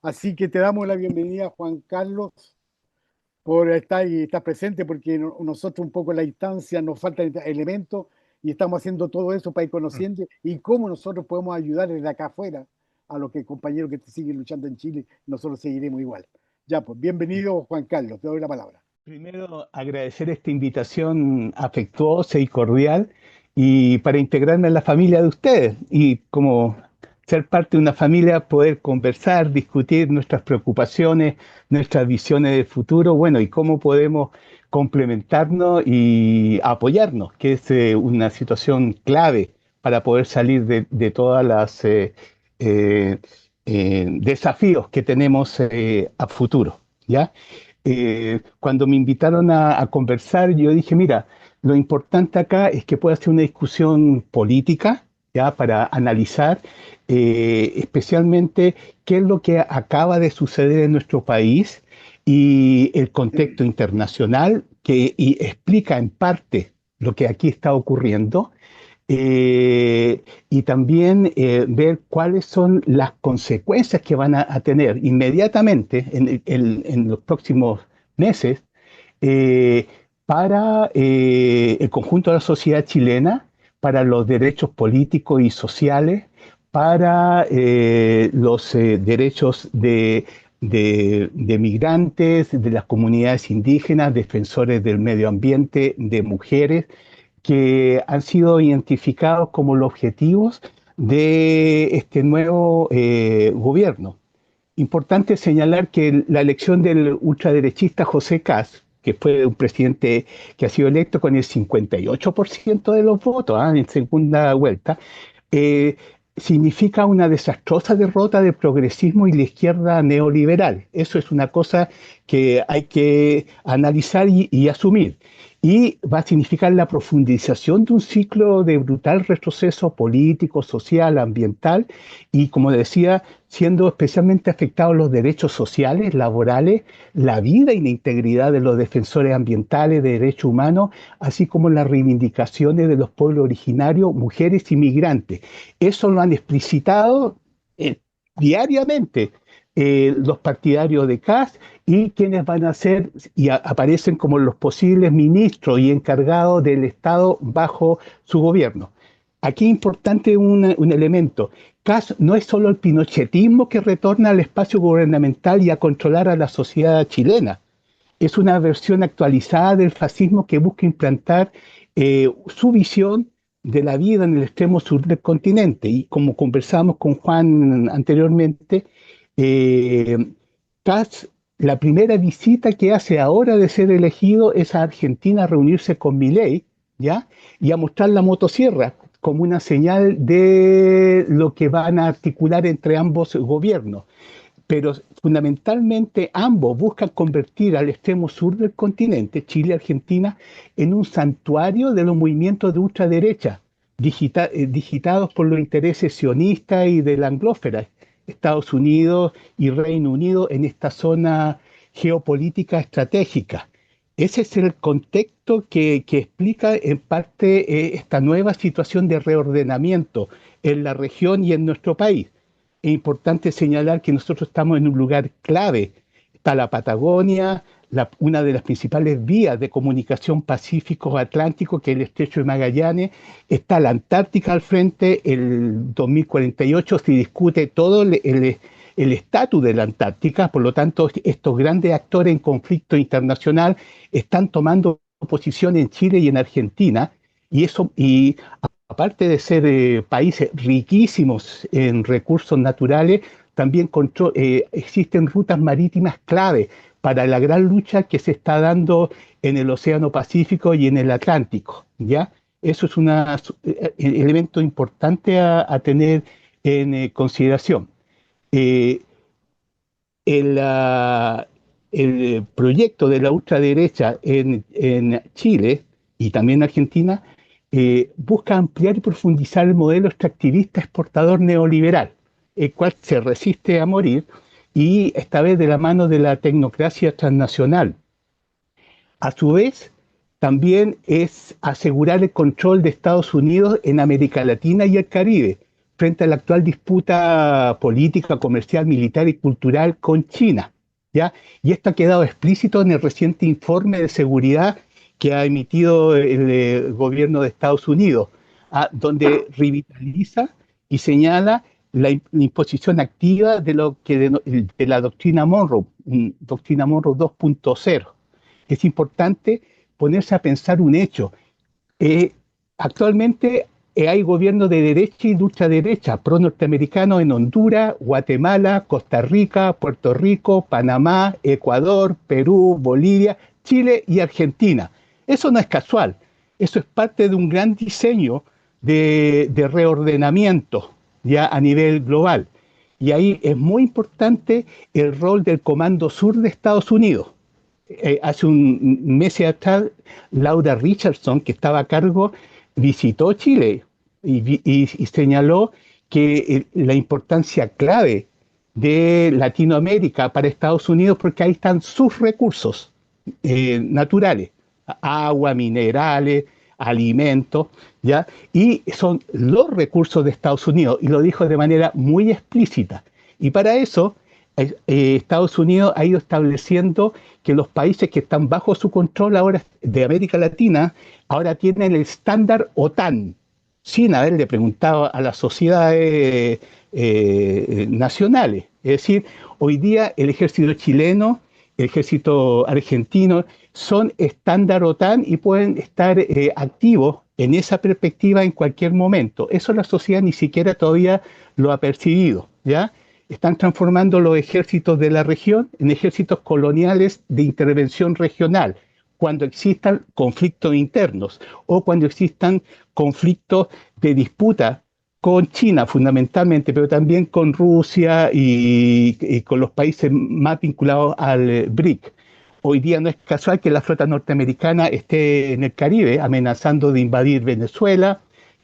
Así que te damos la bienvenida, Juan Carlos, por estar y estar presente, porque nosotros un poco en la instancia nos faltan elementos y estamos haciendo todo eso para ir conociendo y cómo nosotros podemos ayudar desde acá afuera a los que compañeros que te siguen luchando en Chile, nosotros seguiremos igual. Ya, pues bienvenido, Juan Carlos, te doy la palabra. Primero, agradecer esta invitación afectuosa y cordial y para integrarme en la familia de ustedes y como ser parte de una familia, poder conversar, discutir nuestras preocupaciones, nuestras visiones del futuro, bueno, y cómo podemos complementarnos y apoyarnos, que es una situación clave para poder salir de todas las eh, desafíos que tenemos a futuro, ¿ya? Cuando me invitaron a conversar, yo dije, mira, lo importante acá es que pueda ser una discusión política, ya, para analizar especialmente qué es lo que acaba de suceder en nuestro país y el contexto internacional que y explica en parte lo que aquí está ocurriendo y también ver cuáles son las consecuencias que van a tener inmediatamente en los próximos meses eh, para el conjunto de la sociedad chilena, para los derechos políticos y sociales, para los derechos de migrantes, de las comunidades indígenas, defensores del medio ambiente, de mujeres que han sido identificados como los objetivos de este nuevo gobierno. Importante señalar que la elección del ultraderechista José Kast, que fue un presidente que ha sido electo con el 58% de los votos en segunda vuelta, eh, significa una desastrosa derrota del progresismo y la izquierda neoliberal. Eso es una cosa que hay que analizar y asumir. Y va a significar la profundización de un ciclo de brutal retroceso político, social, ambiental y, como decía, siendo especialmente afectados los derechos sociales, laborales, la vida y la integridad de los defensores ambientales, de derechos humanos, así como las reivindicaciones de los pueblos originarios, mujeres y migrantes. Eso lo han explicitado eh, diariamente los partidarios de Kast y quienes van a ser y aparecen como los posibles ministros y encargados del Estado bajo su gobierno. Aquí es importante un elemento. Kast no es solo el pinochetismo que retorna al espacio gubernamental y a controlar a la sociedad chilena. Es una versión actualizada del fascismo que busca implantar su visión de la vida en el extremo sur del continente. Y como conversamos con Juan anteriormente, eh, Kast, la primera visita que hace ahora de ser elegido es a Argentina a reunirse con Milei, ¿ya? Y a mostrar la motosierra como una señal de lo que van a articular entre ambos gobiernos, pero fundamentalmente ambos buscan convertir al extremo sur del continente, Chile y Argentina, en un santuario de los movimientos de ultraderecha, digitados por los intereses sionistas y de la anglósfera, Estados Unidos y Reino Unido en esta zona geopolítica estratégica. Ese es el contexto que explica en parte esta nueva situación de reordenamiento en la región y en nuestro país. Es importante señalar que nosotros estamos en un lugar clave. Está la Patagonia, una de las principales vías de comunicación Pacífico-Atlántico, que es el Estrecho de Magallanes. Está la Antártica al frente. El 2048 se discute todo el estatus de la Antártica. Por lo tanto, estos grandes actores en conflicto internacional están tomando posición en Chile y en Argentina. Y aparte de ser países riquísimos en recursos naturales, también existen rutas marítimas clave para la gran lucha que se está dando en el Océano Pacífico y en el Atlántico, ¿ya? Eso es un elemento importante a tener en consideración. Eh, el proyecto de la ultraderecha en Chile y también en Argentina busca ampliar y profundizar el modelo extractivista exportador neoliberal, el cual se resiste a morir y esta vez de la mano de la tecnocracia transnacional. A su vez, también es asegurar el control de Estados Unidos en América Latina y el Caribe, frente a la actual disputa política, comercial, militar y cultural con China, ¿ya? Y esto ha quedado explícito en el reciente informe de seguridad que ha emitido el gobierno de Estados Unidos, donde revitaliza y señala la imposición activa de lo que de la doctrina Monroe 2.0. Es importante ponerse a pensar un hecho. Eh, Actualmente hay gobiernos de derecha y de ultraderecha, pro-norteamericanos en Honduras, Guatemala, Costa Rica, Puerto Rico, Panamá, Ecuador, Perú, Bolivia, Chile y Argentina. Eso no es casual, eso es parte de un gran diseño de reordenamiento ya a nivel global. Y ahí es muy importante el rol del Comando Sur de Estados Unidos. Hace un mes atrás, Laura Richardson, que estaba a cargo, visitó Chile y señaló que la importancia clave de Latinoamérica para Estados Unidos, porque ahí están sus recursos naturales, agua, minerales, alimentos, ¿ya? Y son los recursos de Estados Unidos, y lo dijo de manera muy explícita. Y para eso, Estados Unidos ha ido estableciendo que los países que están bajo su control ahora de América Latina, ahora tienen el estándar OTAN, sin haberle preguntado a las sociedades nacionales. Es decir, hoy día el ejército chileno, el ejército argentino, son estándar OTAN y pueden estar activos en esa perspectiva en cualquier momento. Eso la sociedad ni siquiera todavía lo ha percibido, ¿ya? Están transformando los ejércitos de la región en ejércitos coloniales de intervención regional, cuando existan conflictos internos o cuando existan conflictos de disputa con China fundamentalmente, pero también con Rusia y con los países más vinculados al BRIC. Hoy día no es casual que la flota norteamericana esté en el Caribe amenazando de invadir Venezuela,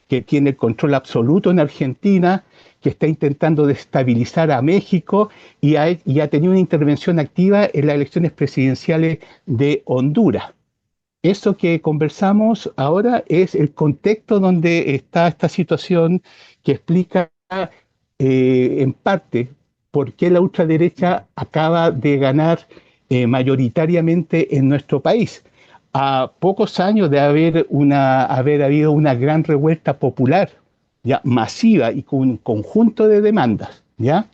que tiene el control absoluto en Argentina, que está intentando destabilizar a México y ha tenido una intervención activa en las elecciones presidenciales de Honduras. Eso que conversamos ahora es el contexto donde está esta situación que explica en parte por qué la ultraderecha acaba de ganar mayoritariamente en nuestro país. A pocos años de haber habido una gran revuelta popular, ya masiva y con un conjunto de demandas, ya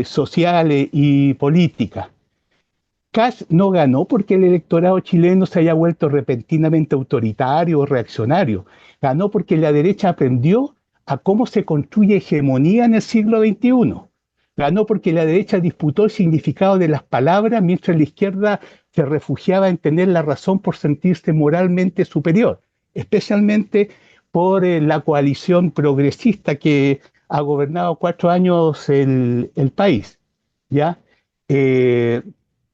sociales y políticas. Kass no ganó porque el electorado chileno se haya vuelto repentinamente autoritario o reaccionario. Ganó porque la derecha aprendió a cómo se construye hegemonía en el siglo XXI. Ganó porque la derecha disputó el significado de las palabras mientras la izquierda se refugiaba en tener la razón por sentirse moralmente superior, especialmente por la coalición progresista que ha gobernado 4 años el país. ¿Ya? Eh,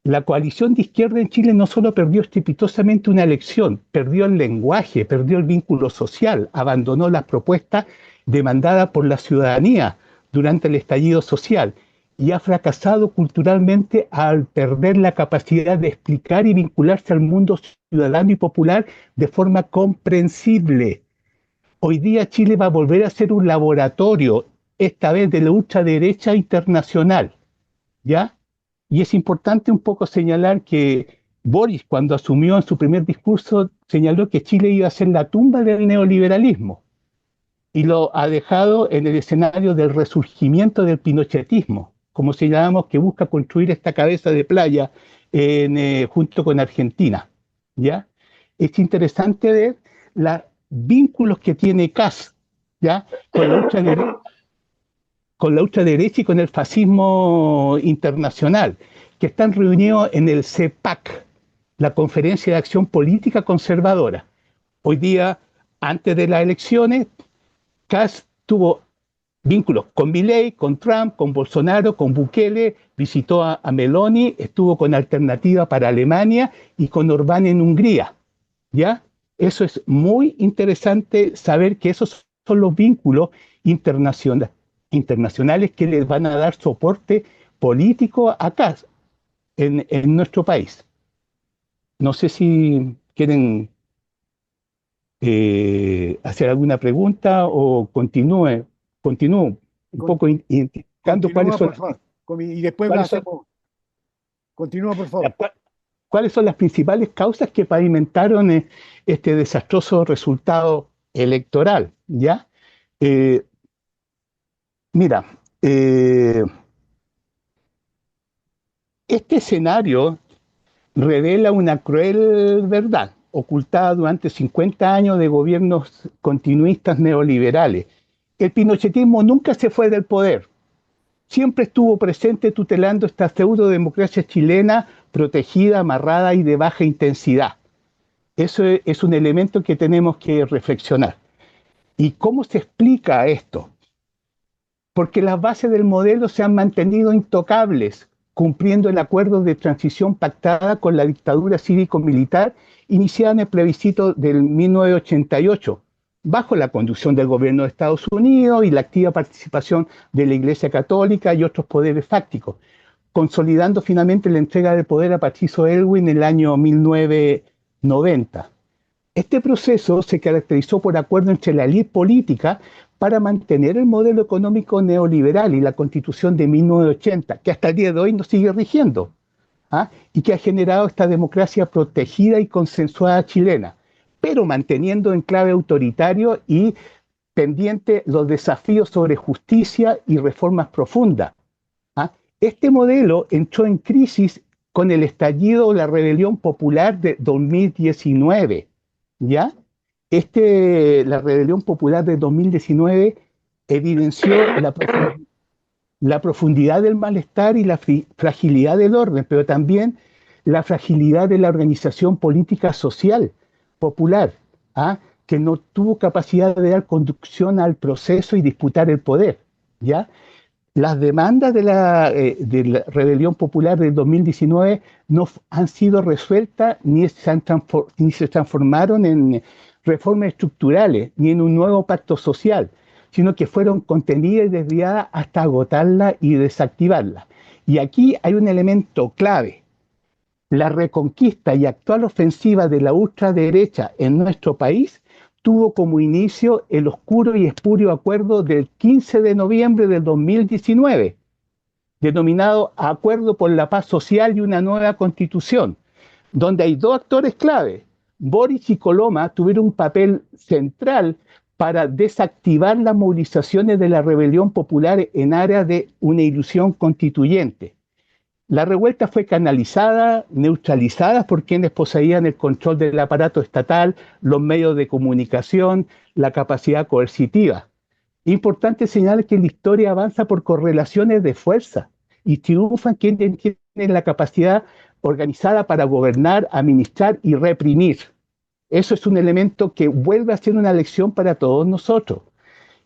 la coalición de izquierda en Chile no solo perdió estrepitosamente una elección, perdió el lenguaje, perdió el vínculo social, abandonó las propuestas demandadas por la ciudadanía durante el estallido social y ha fracasado culturalmente al perder la capacidad de explicar y vincularse al mundo ciudadano y popular de forma comprensible. Hoy día Chile va a volver a ser un laboratorio, esta vez de la ultraderecha internacional, ¿ya? Y es importante un poco señalar que Boris, cuando asumió en su primer discurso, señaló que Chile iba a ser la tumba del neoliberalismo y lo ha dejado en el escenario del resurgimiento del pinochetismo, como señalamos, que busca construir esta cabeza de playa junto con Argentina, ¿ya? Es interesante ver los vínculos que tiene Kass, ¿ya? Con la ultraderecha y con el fascismo internacional, que están reunidos en el CEPAC, la Conferencia de Acción Política Conservadora. Hoy día, antes de las elecciones, Kass tuvo vínculos con Milei, con Trump, con Bolsonaro, con Bukele, visitó a Meloni, estuvo con Alternativa para Alemania y con Orbán en Hungría. ¿Ya? Eso es muy interesante saber que esos son los vínculos internacionales que les van a dar soporte político acá, en nuestro país. No sé si quieren hacer alguna pregunta o continúe. continúo un Con- poco identificando Continúa, por favor. Y después cuáles son, hacemos. Continúa, por ya, favor. cuáles son las principales causas que pavimentaron este desastroso resultado electoral, ¿ya? Eh, mira, este escenario revela una cruel verdad ocultada durante 50 años de gobiernos continuistas neoliberales. El pinochetismo nunca se fue del poder, siempre estuvo presente tutelando esta pseudo-democracia chilena protegida, amarrada y de baja intensidad. Eso es un elemento que tenemos que reflexionar. ¿Y cómo se explica esto? Porque las bases del modelo se han mantenido intocables, cumpliendo el acuerdo de transición pactada con la dictadura cívico-militar iniciada en el plebiscito del 1988, bajo la conducción del gobierno de Estados Unidos y la activa participación de la Iglesia Católica y otros poderes fácticos, consolidando finalmente la entrega del poder a Patricio Aylwin en el año 1990. Este proceso se caracterizó por acuerdo entre la élite política para mantener el modelo económico neoliberal y la Constitución de 1980, que hasta el día de hoy nos sigue rigiendo, ¿ah? Y que ha generado esta democracia protegida y consensuada chilena, pero manteniendo en clave autoritario y pendiente los desafíos sobre justicia y reformas profundas. ¿Ah? Este modelo entró en crisis con el estallido o la rebelión popular de 2019, ¿ya? La rebelión popular de 2019 evidenció la profundidad del malestar y la fragilidad del orden, pero también la fragilidad de la organización política social popular, ¿ah? Que no tuvo capacidad de dar conducción al proceso y disputar el poder, ¿ya? Las demandas de la rebelión popular del 2019 no han sido resueltas ni se transformaron en reformas estructurales ni en un nuevo pacto social, sino que fueron contenidas y desviadas hasta agotarla y desactivarla. Y aquí hay un elemento clave. La reconquista y actual ofensiva de la ultraderecha en nuestro país tuvo como inicio el oscuro y espurio acuerdo del 15 de noviembre del 2019, denominado Acuerdo por la Paz Social y una nueva Constitución, donde hay dos actores clave. Boric y Coloma tuvieron un papel central para desactivar las movilizaciones de la rebelión popular en áreas de una ilusión constituyente. La revuelta fue canalizada, neutralizada por quienes poseían el control del aparato estatal, los medios de comunicación, la capacidad coercitiva. Importante señalar que la historia avanza por correlaciones de fuerza y triunfan quienes tienen la capacidad organizada para gobernar, administrar y reprimir. Eso es un elemento que vuelve a ser una lección para todos nosotros.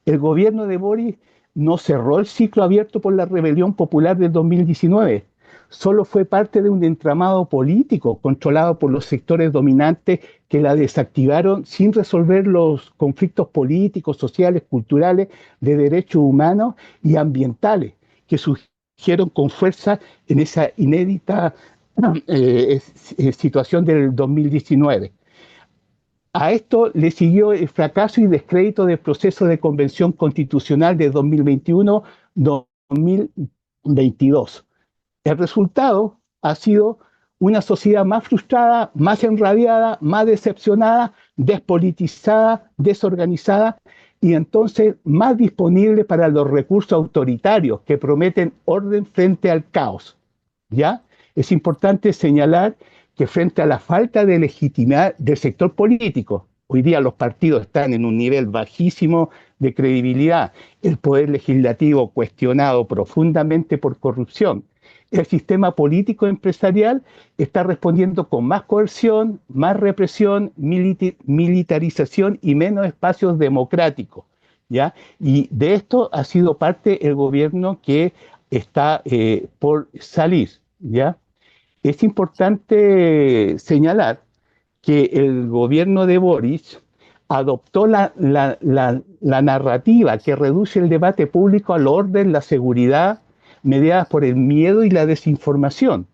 El gobierno de Boris no cerró el ciclo abierto por la rebelión popular del 2019, solo fue parte de un entramado político controlado por los sectores dominantes que la desactivaron sin resolver los conflictos políticos, sociales, culturales, de derechos humanos y ambientales que surgieron con fuerza en esa inédita situación del 2019. A esto le siguió el fracaso y descrédito del proceso de convención constitucional de 2021-2022. El resultado ha sido una sociedad más frustrada, más enrabiada, más decepcionada, despolitizada, desorganizada y entonces más disponible para los recursos autoritarios que prometen orden frente al caos. ¿Ya? Es importante señalar que frente a la falta de legitimidad del sector político, hoy día los partidos están en un nivel bajísimo de credibilidad, el poder legislativo cuestionado profundamente por corrupción, el sistema político empresarial está respondiendo con más coerción, más represión, militarización y menos espacios democráticos, ¿ya? Y de esto ha sido parte el gobierno que está por salir, ¿ya? Es importante señalar que el gobierno de Boris adoptó la narrativa que reduce el debate público al orden, la seguridad, mediadas por el miedo y la desinformación,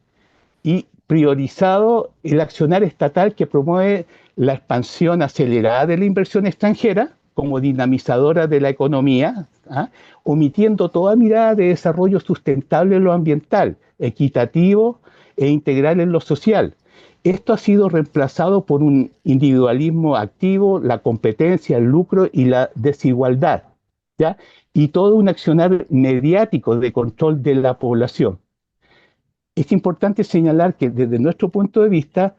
y priorizado el accionar estatal que promueve la expansión acelerada de la inversión extranjera, como dinamizadora de la economía, ¿ah? Omitiendo toda mirada de desarrollo sustentable en lo ambiental, equitativo e integral en lo social. Esto ha sido reemplazado por un individualismo activo, la competencia, el lucro y la desigualdad, ¿ya? Y todo un accionar mediático de control de la población. Es importante señalar que desde nuestro punto de vista,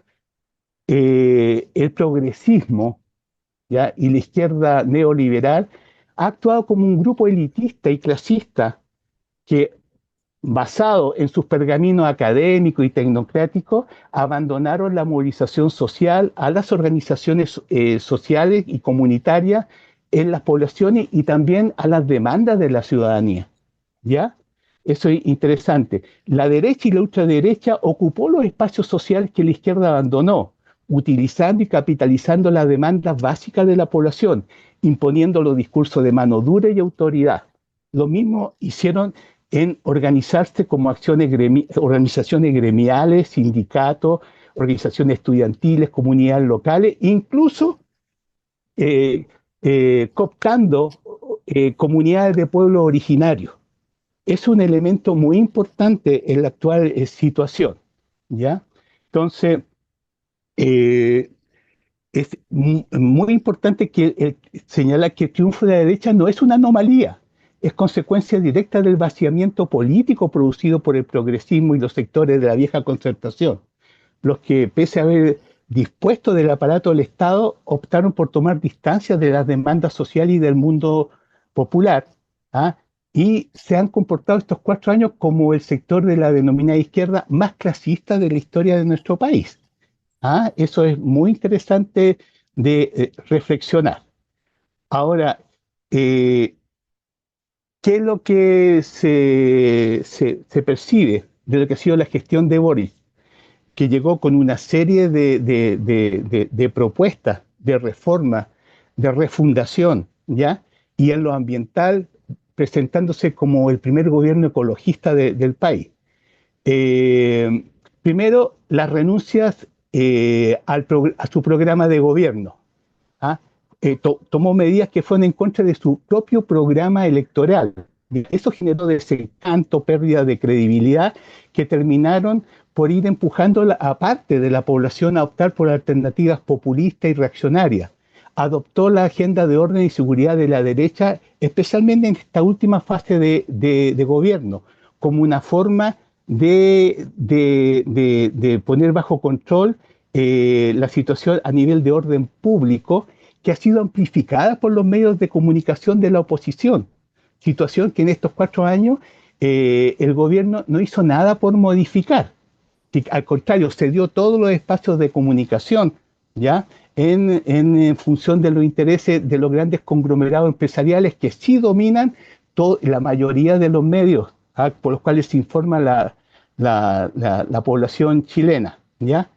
el progresismo, ¿ya? Y la izquierda neoliberal ha actuado como un grupo elitista y clasista que, basado en sus pergaminos académicos y tecnocráticos, abandonaron la movilización social a las organizaciones sociales y comunitarias en las poblaciones y también a las demandas de la ciudadanía. ¿Ya? Eso es interesante. La derecha y la ultraderecha ocupó los espacios sociales que la izquierda abandonó, utilizando y capitalizando las demandas básicas de la población, imponiendo los discursos de mano dura y autoridad. Lo mismo hicieron en organizarse como organizaciones gremiales, sindicatos, organizaciones estudiantiles, comunidades locales, incluso eh, cooptando comunidades de pueblos originarios. Es un elemento muy importante en la actual situación, ¿ya? Entonces, eh, es muy importante que señalar que el triunfo de la derecha no es una anomalía, es consecuencia directa del vaciamiento político producido por el progresismo y los sectores de la vieja concertación, los que, pese a haber dispuesto del aparato del Estado, optaron por tomar distancia de las demandas sociales y del mundo popular, ¿ah? Y se han comportado estos 4 años como el sector de la denominada izquierda más clasista de la historia de nuestro país. ¿Ah? Eso es muy interesante de reflexionar. Ahora, eh, ¿qué es lo que se percibe de lo que ha sido la gestión de Boris? Que llegó con una serie de propuestas, de reforma, de refundación, ¿ya? Y en lo ambiental, presentándose como el primer gobierno ecologista del país. Eh, Primero, las renuncias a su programa de gobierno. ¿Ah? Tomó medidas que fueron en contra de su propio programa electoral. Eso generó desencanto, pérdida de credibilidad, que terminaron por ir empujando a parte de la población a optar por alternativas populistas y reaccionarias. Adoptó la agenda de orden y seguridad de la derecha, especialmente en esta última fase de gobierno, como una forma de poner bajo control la situación a nivel de orden público, que ha sido amplificada por los medios de comunicación de la oposición. Situación que en estos 4 años el gobierno no hizo nada por modificar. Que, al contrario, cedió todos los espacios de comunicación, ¿ya? En función de los intereses de los grandes conglomerados empresariales que sí dominan la mayoría de los medios, ¿ah? Por los cuales se informa la población chilena, ¿ya?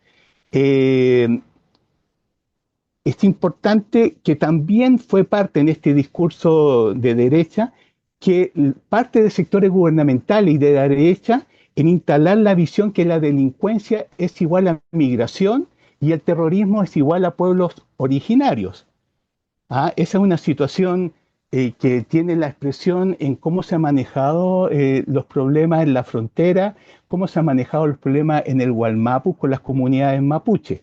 Eh, es importante que también fue parte en este discurso de derecha que parte de sectores gubernamentales y de la derecha en instalar la visión que la delincuencia es igual a migración y el terrorismo es igual a pueblos originarios. ¿Ah? Esa es una situación que tiene la expresión en cómo se han manejado los problemas en la frontera, cómo se han manejado los problemas en el Gualmapu con las comunidades mapuche.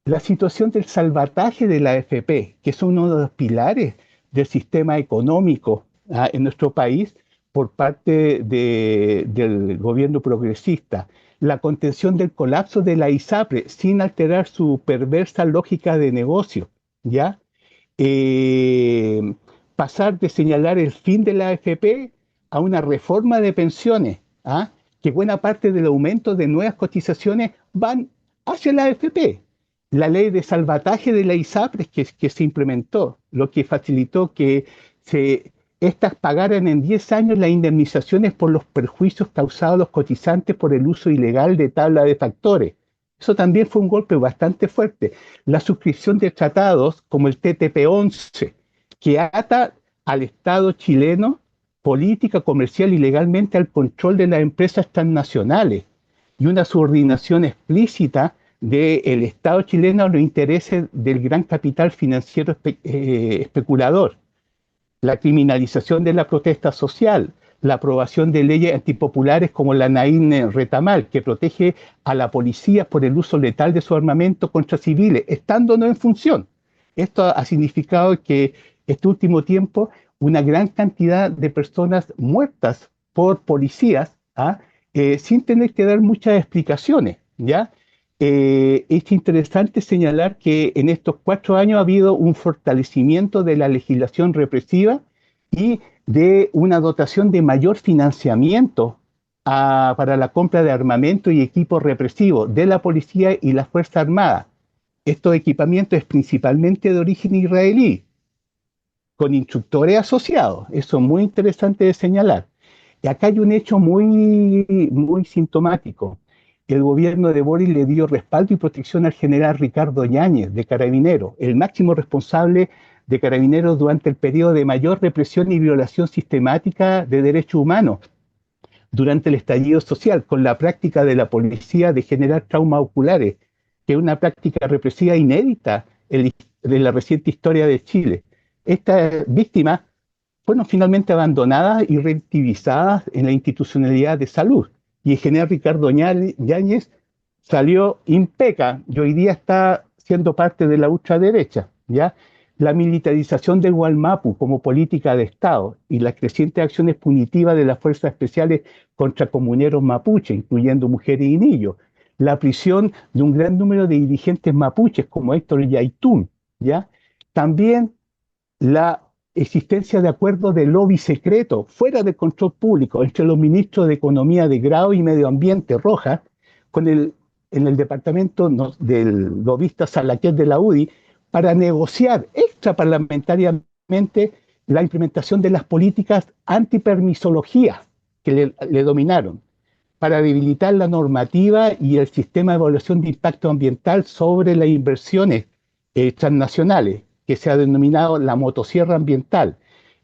La situación del salvataje de la AFP, que es uno de los pilares del sistema económico en nuestro país por parte del gobierno progresista. La contención del colapso de la ISAPRE sin alterar su perversa lógica de negocio, ¿ya? Eh, Pasar de señalar el fin de la AFP a una reforma de pensiones, ¿ah? Que buena parte del aumento de nuevas cotizaciones van hacia la AFP. La ley de salvataje de la ISAPRES que se implementó, lo que facilitó que estas pagaran en 10 años las indemnizaciones por los perjuicios causados a los cotizantes por el uso ilegal de tabla de factores. Eso también fue un golpe bastante fuerte. La suscripción de tratados como el TTP-11, que ata al Estado chileno política, comercial y legalmente al control de las empresas transnacionales y una subordinación explícita del Estado chileno a los intereses del gran capital financiero especulador, la criminalización de la protesta social, la aprobación de leyes antipopulares como la Nain Retamal, que protege a la policía por el uso letal de su armamento contra civiles, estando no en función. Esto ha significado que este último tiempo una gran cantidad de personas muertas por policías, ¿ah? Sin tener que dar muchas explicaciones, ¿ya? Es interesante señalar que en estos 4 años ha habido un fortalecimiento de la legislación represiva y de una dotación de mayor financiamiento para la compra de armamento y equipos represivos de la policía y la Fuerza Armada. Estos equipamientos es principalmente de origen israelí, con instructores asociados. Eso es muy interesante de señalar. Y acá hay un hecho muy sintomático. El gobierno de Boric le dio respaldo y protección al general Ricardo Yáñez, de Carabineros, el máximo responsable de Carabineros durante el periodo de mayor represión y violación sistemática de derechos humanos durante el estallido social, con la práctica de la policía de generar traumas oculares, que es una práctica represiva inédita de la reciente historia de Chile. Estas víctimas fueron finalmente abandonadas y reactivizadas en la institucionalidad de salud. Y el general Ricardo Yáñez salió impeca y hoy día está siendo parte de la ultraderecha, ¿ya? La militarización del Gualmapu como política de Estado y las crecientes acciones punitivas de las fuerzas especiales contra comuneros mapuche, incluyendo mujeres y niños. La prisión de un gran número de dirigentes mapuches como Héctor Yaitún, ¿ya? También la existencia de acuerdos de lobby secreto fuera del control público entre los ministros de Economía de Grau y Medio Ambiente Rojas en el departamento del lobista Salaquet de la UDI para negociar extraparlamentariamente la implementación de las políticas antipermisología que le dominaron para debilitar la normativa y el sistema de evaluación de impacto ambiental sobre las inversiones transnacionales, que se ha denominado la motosierra ambiental,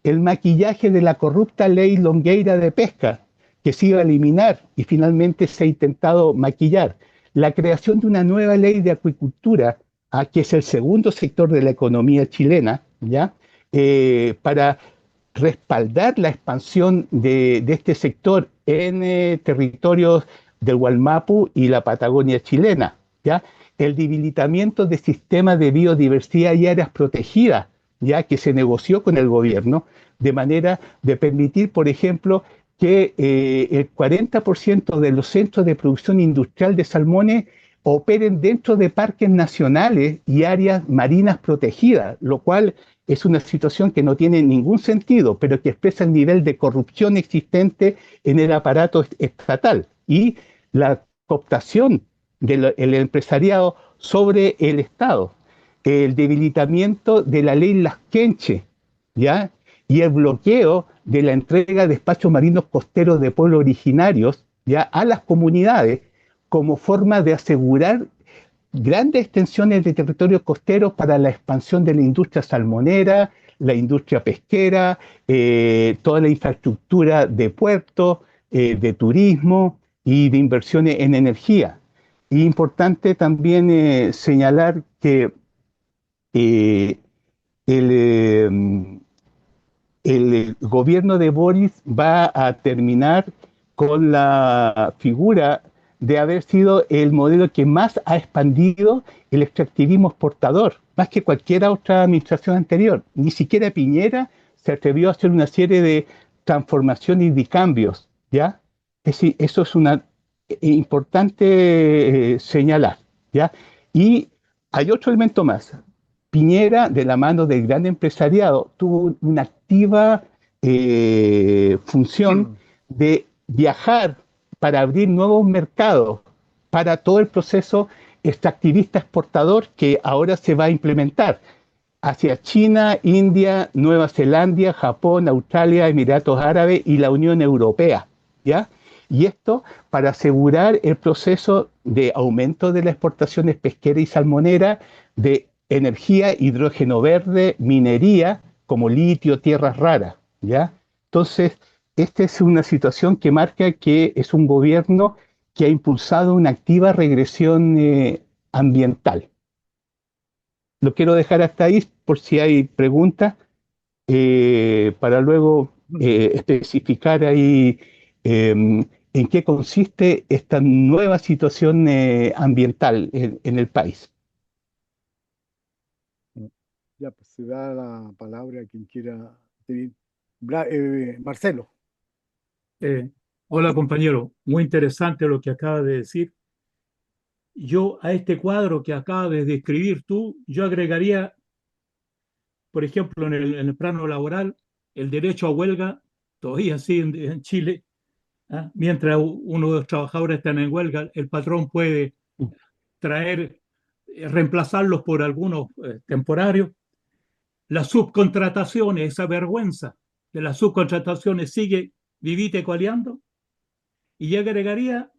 el maquillaje de la corrupta ley Longueira de pesca, que se iba a eliminar y finalmente se ha intentado maquillar, la creación de una nueva ley de acuicultura, que es el segundo sector de la economía chilena, ¿ya? Para respaldar la expansión de este sector en territorios del Gualmapu y la Patagonia chilena, ¿ya? El debilitamiento de sistemas de biodiversidad y áreas protegidas, ya que se negoció con el gobierno, de manera de permitir, por ejemplo, que el 40% de los centros de producción industrial de salmones operen dentro de parques nacionales y áreas marinas protegidas, lo cual es una situación que no tiene ningún sentido, pero que expresa el nivel de corrupción existente en el aparato estatal y la cooptación del empresariado sobre el Estado, el debilitamiento de la ley Lasquenche, ¿ya? Y el bloqueo de la entrega de espacios marinos costeros de pueblos originarios, ¿ya? A las comunidades como forma de asegurar grandes extensiones de territorios costeros para la expansión de la industria salmonera, la industria pesquera, toda la infraestructura de puertos, de turismo y de inversiones en energía. Y importante también señalar que eh, el, el gobierno de Boris va a terminar con la figura de haber sido el modelo que más ha expandido el extractivismo exportador, más que cualquier otra administración anterior. Ni siquiera Piñera se atrevió a hacer una serie de transformaciones y de cambios, ¿ya? Es decir, eso es una importante señalar, ¿ya? Y hay otro elemento más. Piñera, de la mano del gran empresariado, tuvo una activa función de viajar para abrir nuevos mercados para todo el proceso extractivista exportador que ahora se va a implementar hacia China, India, Nueva Zelanda, Japón, Australia, Emiratos Árabes y la Unión Europea, ¿ya? Y esto para asegurar el proceso de aumento de las exportaciones pesquera y salmonera, de energía, hidrógeno verde, minería, como litio, tierras raras, ¿ya? Entonces, esta es una situación que marca que es un gobierno que ha impulsado una activa regresión ambiental. Lo quiero dejar hasta ahí por si hay preguntas, para luego especificar ahí en qué consiste esta nueva situación ambiental en el país. Ya, pues se da la palabra a quien quiera. Marcelo. Eh, Hola compañero, muy interesante lo que acaba de decir. Yo a este cuadro que acabas de describir tú, yo agregaría, por ejemplo, en el plano laboral, el derecho a huelga, todavía sí en Chile, ¿ah? Mientras uno de los trabajadores están en huelga, el patrón puede traer, reemplazarlos por algunos temporarios. Las subcontrataciones, esa vergüenza de las subcontrataciones sigue vivite coleando. Y yo agregaría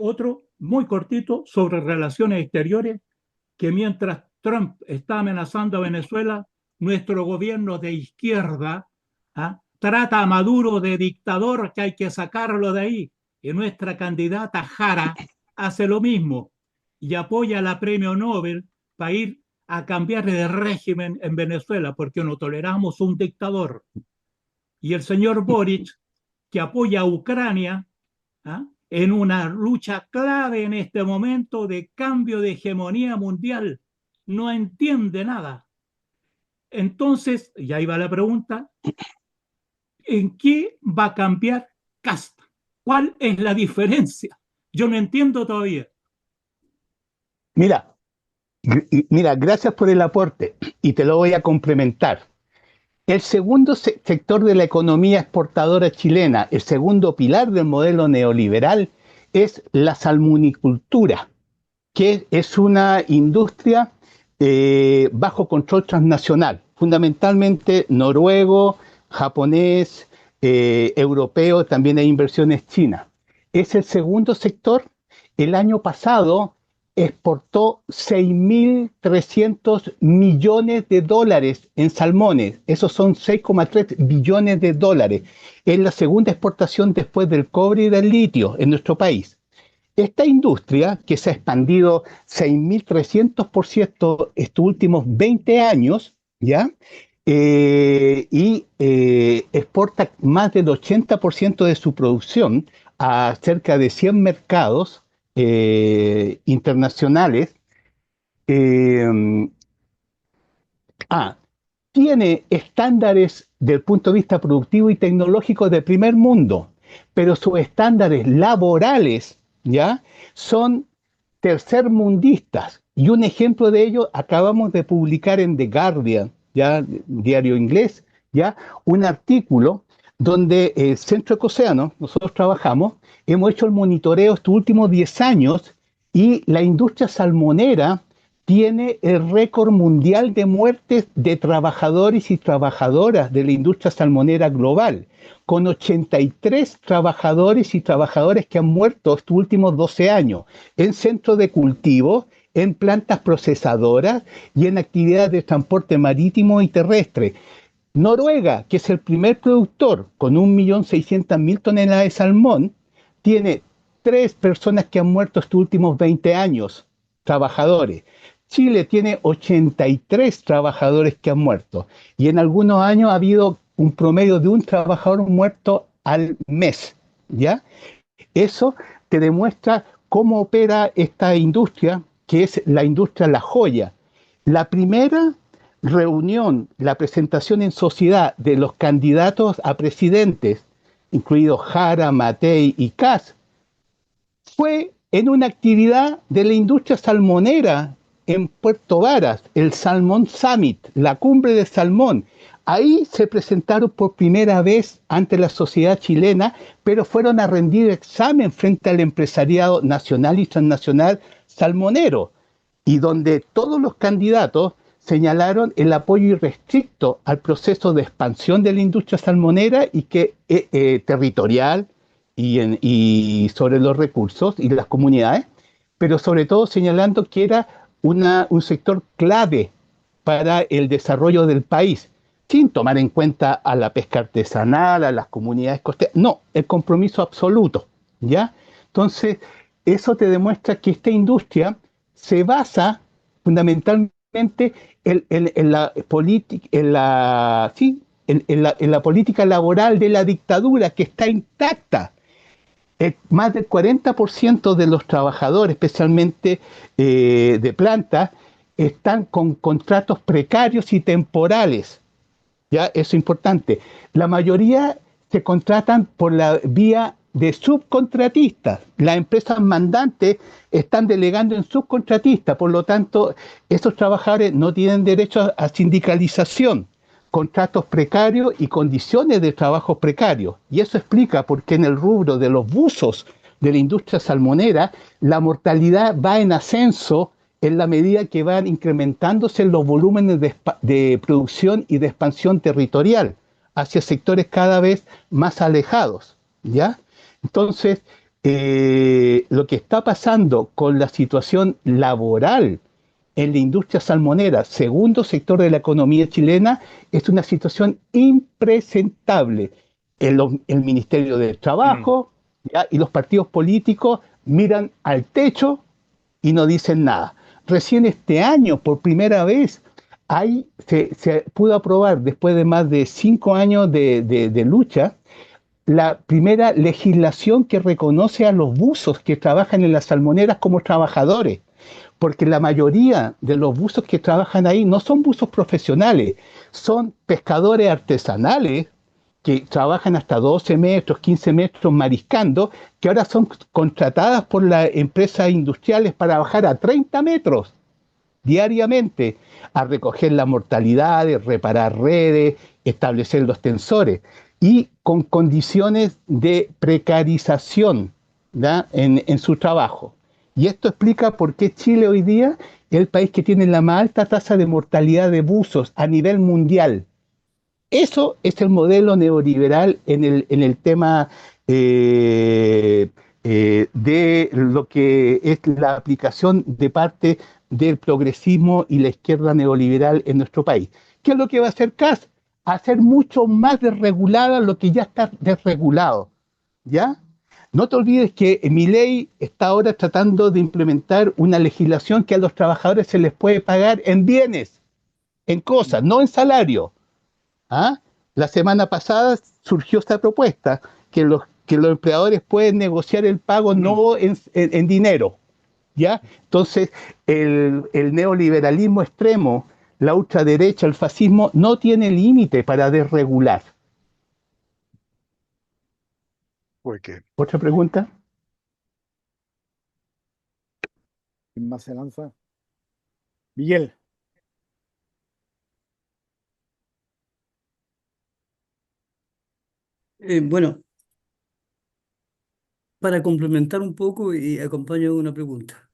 otro muy cortito sobre relaciones exteriores, que mientras Trump está amenazando a Venezuela, nuestro gobierno de izquierda, ¿ah?, trata a Maduro de dictador, que hay que sacarlo de ahí. Y nuestra candidata Jara hace lo mismo y apoya la premio Nobel para ir a cambiar de régimen en Venezuela, porque no toleramos un dictador. Y el señor Boric, que apoya a Ucrania, ¿ah?, en una lucha clave en este momento de cambio de hegemonía mundial. No entiende nada. Entonces, y ahí va la pregunta, ¿en qué va a cambiar Casta? ¿Cuál es la diferencia? Yo no entiendo todavía. Mira, mira, gracias por el aporte y te lo voy a complementar. El segundo sector de la economía exportadora chilena, el segundo pilar del modelo neoliberal, es la salmonicultura, que es una industria bajo control transnacional, fundamentalmente noruego, japonés, europeo, también hay inversiones chinas. Es el segundo sector. El año pasado exportó 6.300 millones de dólares en salmones. Esos son 6,3 billones de dólares. Es la segunda exportación después del cobre y del litio en nuestro país. Esta industria, que se ha expandido 6.300% estos últimos 20 años, ¿ya? Exporta más del 80% de su producción a cerca de 100 mercados internacionales. Eh, ah, Tiene estándares del punto de vista productivo y tecnológico de primer mundo, pero sus estándares laborales, ¿ya?, son tercermundistas. Y un ejemplo de ello acabamos de publicar en The Guardian, ya, diario inglés, ya, un artículo donde el Centro Ecoceano, nosotros trabajamos, hemos hecho el monitoreo estos últimos 10 años y la industria salmonera tiene el récord mundial de muertes de trabajadores y trabajadoras de la industria salmonera global, con 83 trabajadores y trabajadoras que han muerto estos últimos 12 años en centros de cultivo, en plantas procesadoras y en actividades de transporte marítimo y terrestre. Noruega, que es el primer productor con 1.600.000 toneladas de salmón, tiene 3 personas que han muerto estos últimos 20 años, trabajadores. Chile tiene 83 trabajadores que han muerto y en algunos años ha habido un promedio de un trabajador muerto al mes, ¿ya? Eso te demuestra cómo opera esta industria, que es la industria La Joya. La primera reunión, la presentación en sociedad de los candidatos a presidentes, incluidos Jara, Matei y Kast, fue en una actividad de la industria salmonera en Puerto Varas, el Salmon Summit, la cumbre del salmón. Ahí se presentaron por primera vez ante la sociedad chilena, pero fueron a rendir examen frente al empresariado nacional y transnacional salmonero, y donde todos los candidatos señalaron el apoyo irrestricto al proceso de expansión de la industria salmonera y que territorial y sobre los recursos y las comunidades, pero sobre todo señalando que era un sector clave para el desarrollo del país, sin tomar en cuenta a la pesca artesanal, a las comunidades costeras. No, el compromiso absoluto, ¿ya? Entonces, eso te demuestra que esta industria se basa fundamentalmente en la política, sí, en la política laboral de la dictadura que está intacta. Más del 40% de los trabajadores, especialmente de planta, están con contratos precarios y temporales. ¿Ya? Eso es importante. La mayoría se contratan por la vía de subcontratistas. Las empresas mandantes están delegando en subcontratistas, por lo tanto, esos trabajadores no tienen derecho a sindicalización, contratos precarios y condiciones de trabajo precarios. Y eso explica por qué en el rubro de los buzos de la industria salmonera, la mortalidad va en ascenso en la medida que van incrementándose los volúmenes de producción y de expansión territorial hacia sectores cada vez más alejados, ¿ya? Entonces, lo que está pasando con la situación laboral en la industria salmonera, segundo sector de la economía chilena, es una situación impresentable. El Ministerio del Trabajo, ¿ya? Y los partidos políticos miran al techo y no dicen nada. Recién este año, por primera vez, se pudo aprobar, después de más de 5 años de lucha, la primera legislación que reconoce a los buzos que trabajan en las salmoneras como trabajadores, porque la mayoría de los buzos que trabajan ahí no son buzos profesionales, son pescadores artesanales que trabajan hasta 12 metros, 15 metros mariscando, que ahora son contratadas por las empresas industriales para bajar a 30 metros diariamente a recoger las mortalidades, reparar redes, establecer los tensores y con condiciones de precarización, ¿ya? En su trabajo. Y esto explica por qué Chile hoy día es el país que tiene la más alta tasa de mortalidad de buzos a nivel mundial. Eso es el modelo neoliberal en el tema de lo que es la aplicación de parte del progresismo y la izquierda neoliberal en nuestro país. ¿Qué es lo que va a hacer CAS? Hacer mucho más desregulada lo que ya está desregulado. ¿Ya? No te olvides que Milei está ahora tratando de implementar una legislación que a los trabajadores se les puede pagar en bienes, en cosas, no en salario. ¿Ah? La semana pasada surgió esta propuesta, que los empleadores pueden negociar el pago no en dinero. ¿Ya? Entonces, el neoliberalismo extremo, la ultraderecha, el fascismo, no tiene límite para desregular. ¿Por qué? ¿Otra pregunta? ¿Quién más se lanza? Miguel. Bueno, para complementar un poco y acompaño una pregunta.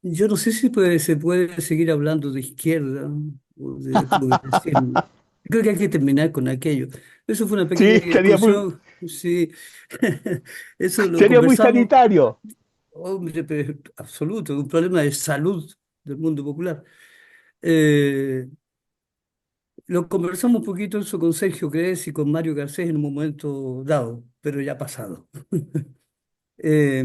Yo no sé si se puede seguir hablando de izquierda o de progresismo. Creo que hay que terminar con aquello. Eso fue una pequeña Sí, discusión. Sí, eso lo sería muy conversamos. sanitario. Hombre, pero absoluto, un problema de salud del mundo popular. Eh, lo conversamos un poquito eso con Sergio Cres y con Mario Garcés en un momento dado, pero ya pasado. Eh,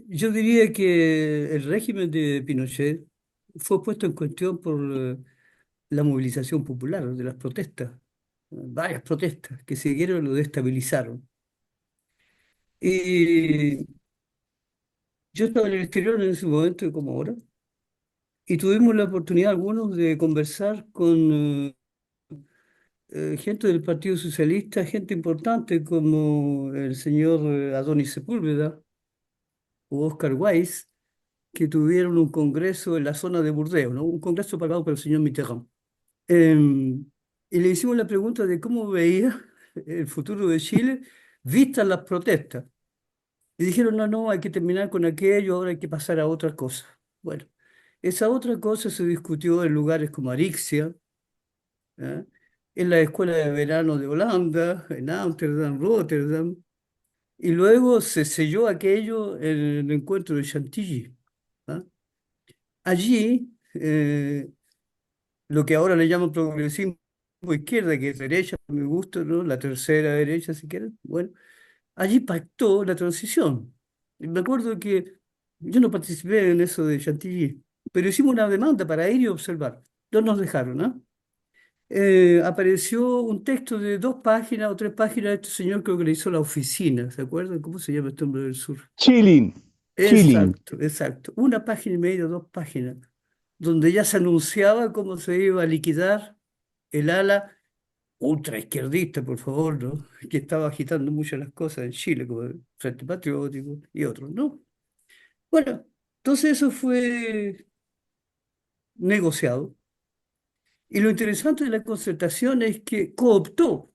yo diría que el régimen de Pinochet fue puesto en cuestión por la movilización popular de las protestas, varias protestas que siguieron y lo destabilizaron. Y yo estaba en el exterior en ese momento, como ahora, y tuvimos la oportunidad algunos de conversar con gente del Partido Socialista, gente importante como el señor Adonis Sepúlveda o Oscar Weiss, que tuvieron un congreso en la zona de Burdeos, ¿no? Un congreso pagado por el señor Mitterrand. Y le hicimos la pregunta de cómo veía el futuro de Chile vistas las protestas. Y dijeron, no, no, hay que terminar con aquello, ahora hay que pasar a otra cosa. Bueno, esa otra cosa se discutió en lugares como Arixia, ¿eh? En la escuela de verano de Holanda, en Ámsterdam, Rotterdam, y luego se selló aquello en el encuentro de Chantilly. ¿Ah? Allí, lo que ahora le llaman progresismo izquierda, que es derecha, me gusta, ¿no? La tercera derecha, si quieren. Bueno, allí pactó la transición. Y me acuerdo que Yo no participé en eso de Chantilly, pero hicimos una demanda para ir y observar. No nos dejaron, ¿no? Apareció un texto de 2 páginas o 3 páginas de este señor que organizó la oficina, ¿se acuerdan? ¿Cómo se llama este hombre del sur? Chilling, chilling. Exacto, exacto. 1 página y media, 2 páginas, donde ya se anunciaba cómo se iba a liquidar el ala ultra izquierdista, por favor, ¿no? Que estaba agitando mucho las cosas en Chile, como el Frente Patriótico y otros, ¿no? Bueno, entonces eso fue negociado. Y lo interesante de la concertación es que cooptó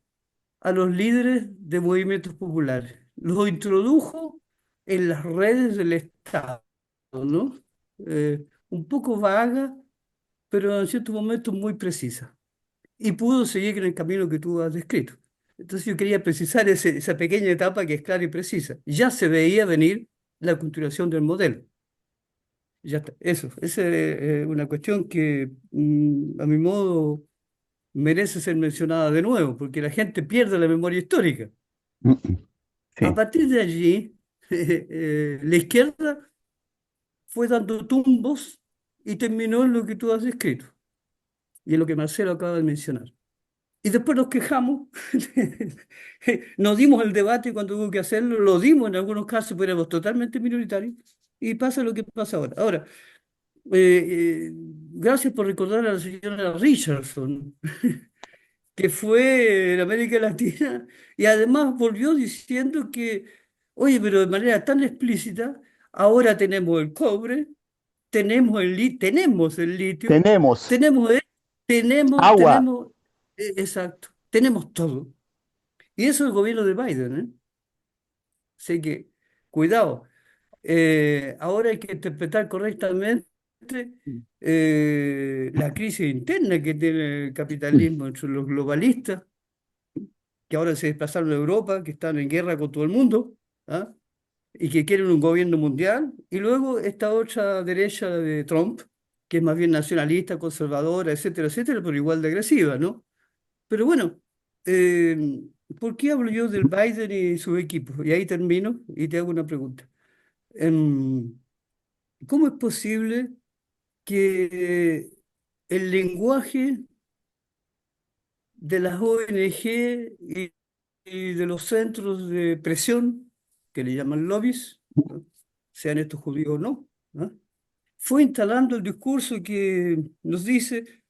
a los líderes de movimientos populares, los introdujo en las redes del Estado, ¿no? Un poco vaga, pero en ciertos momentos muy precisa. Y pudo seguir en el camino que tú has descrito. Entonces yo quería precisar esa pequeña etapa que es clara y precisa. Ya se veía venir la continuación del modelo. Ya está. Eso, esa es una cuestión que a mi modo merece ser mencionada de nuevo, porque la gente pierde la memoria histórica. Mm, mm. A Sí. partir de allí, la izquierda fue dando tumbos y terminó en lo que tú has descrito y en lo que Marcelo acaba de mencionar. Y después nos quejamos, nos dimos el debate cuando hubo que hacerlo, lo dimos en algunos casos, pero éramos totalmente minoritarios, y pasa lo que pasa ahora. Ahora, gracias por recordar a la señora Richardson, que fue en América Latina, y además volvió diciendo que, oye, pero de manera tan explícita, ahora tenemos el cobre, tenemos el litio, Tenemos tenemos, agua. exacto, tenemos todo. Y eso es el gobierno de Biden, ¿eh? Así que, cuidado. Ahora hay que interpretar correctamente la crisis interna que tiene el Mm, capitalismo entre los globalistas, que ahora se desplazaron a Europa, que están en guerra con todo el mundo, ¿ah? Y que quieren un gobierno mundial, y luego esta otra derecha de Trump, que es más bien nacionalista, conservadora, etcétera, etcétera, pero igual de agresiva, ¿no? Pero bueno, eh, ¿por qué hablo yo del Biden y su equipo? Y ahí termino y te hago una pregunta. Em, ¿Cómo es posible que el lenguaje de las ONG y de los centros de presión, que le llaman lobbies, ¿no? Sean estos judíos o no, ¿no? Fue instalando el discurso que nos dice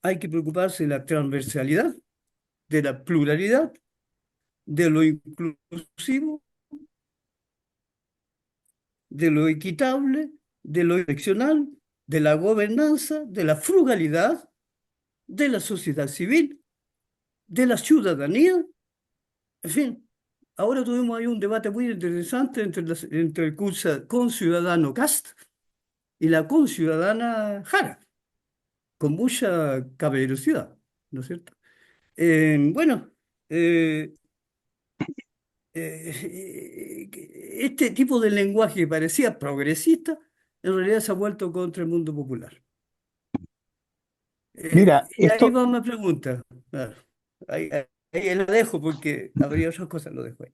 hay que preocuparse de la transversalidad, de la pluralidad, de lo inclusivo, de lo equitable, de lo direccional, de la gobernanza, de la frugalidad, de la sociedad civil, de la ciudadanía, en fin. Ahora tuvimos ahí un debate muy interesante entre el conciudadano Cast y la conciudadana Jara, con mucha caballerosidad, ¿no es cierto? Bueno, eh, este tipo de lenguaje que parecía progresista, en realidad se ha vuelto contra el mundo popular. Mira, Y ahí esto, va una pregunta. Claro. Ahí lo dejo porque habría otras cosas, lo dejo ahí.